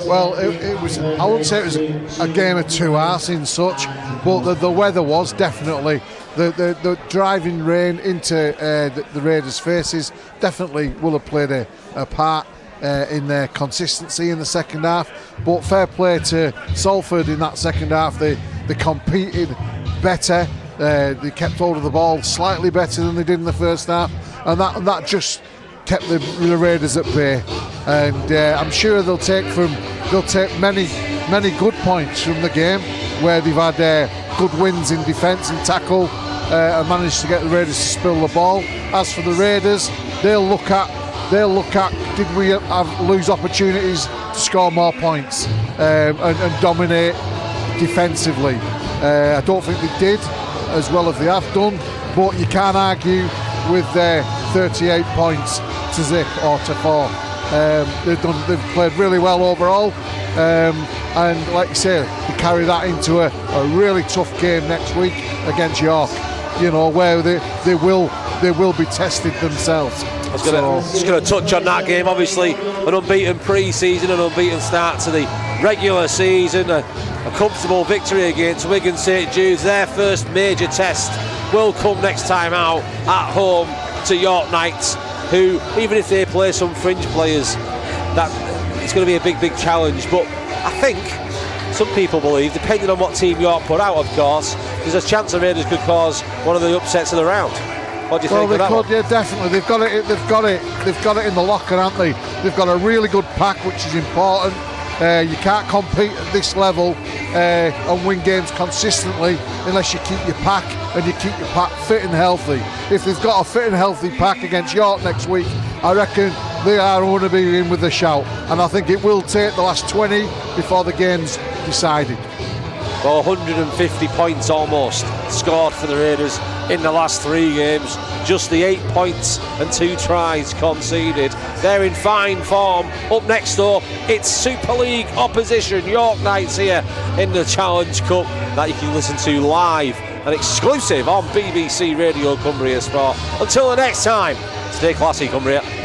Well, it was, I wouldn't say it was a game of two halves in such, but the weather was definitely, the driving rain into the Raiders' faces definitely will have played a part in their consistency in the second half. But fair play to Salford in that second half. They competed better. They kept hold of the ball slightly better than they did in the first half, and that just kept the Raiders at bay, and I'm sure they'll take many good points from the game where they've had good wins in defence and tackle and managed to get the Raiders to spill the ball. As for the Raiders, they'll look at did we lose opportunities to score more points and dominate defensively. I don't think they did as well as they have done, but you can't argue with their 38 points to 0 or to 4. They've played really well overall, and like you say, they carry that into a really tough game next week against York, you know, where they will be tested themselves. I was just going to touch on that game. Obviously an unbeaten pre-season, an unbeaten start to the regular season, a comfortable victory against Wigan St Jude's. Their first major test will come next time out at home to York Knights, who, even if they play some fringe players, that it's going to be a big challenge. But I think some people believe, depending on what team York put out, of course, there's a chance the Raiders could cause one of the upsets of the round. What do you think of that? Well, they could, yeah, definitely. They've got it in the locker, haven't they? They've got a really good pack, which is important. You can't compete at this level and win games consistently unless you keep your pack, and you keep your pack fit and healthy. If they've got a fit and healthy pack against York next week, I reckon they are going to be in with a shout, and I think it will take the last 20 before the game's decided. Well, 150 points almost scored for the Raiders in the last 3 games. just the 8 points and 2 tries conceded. They're in fine form. Up next door, it's Super League opposition, York Knights, here in the Challenge Cup, that you can listen to live and exclusive on BBC Radio Cumbria Sport. Until the next time, stay classy, Cumbria.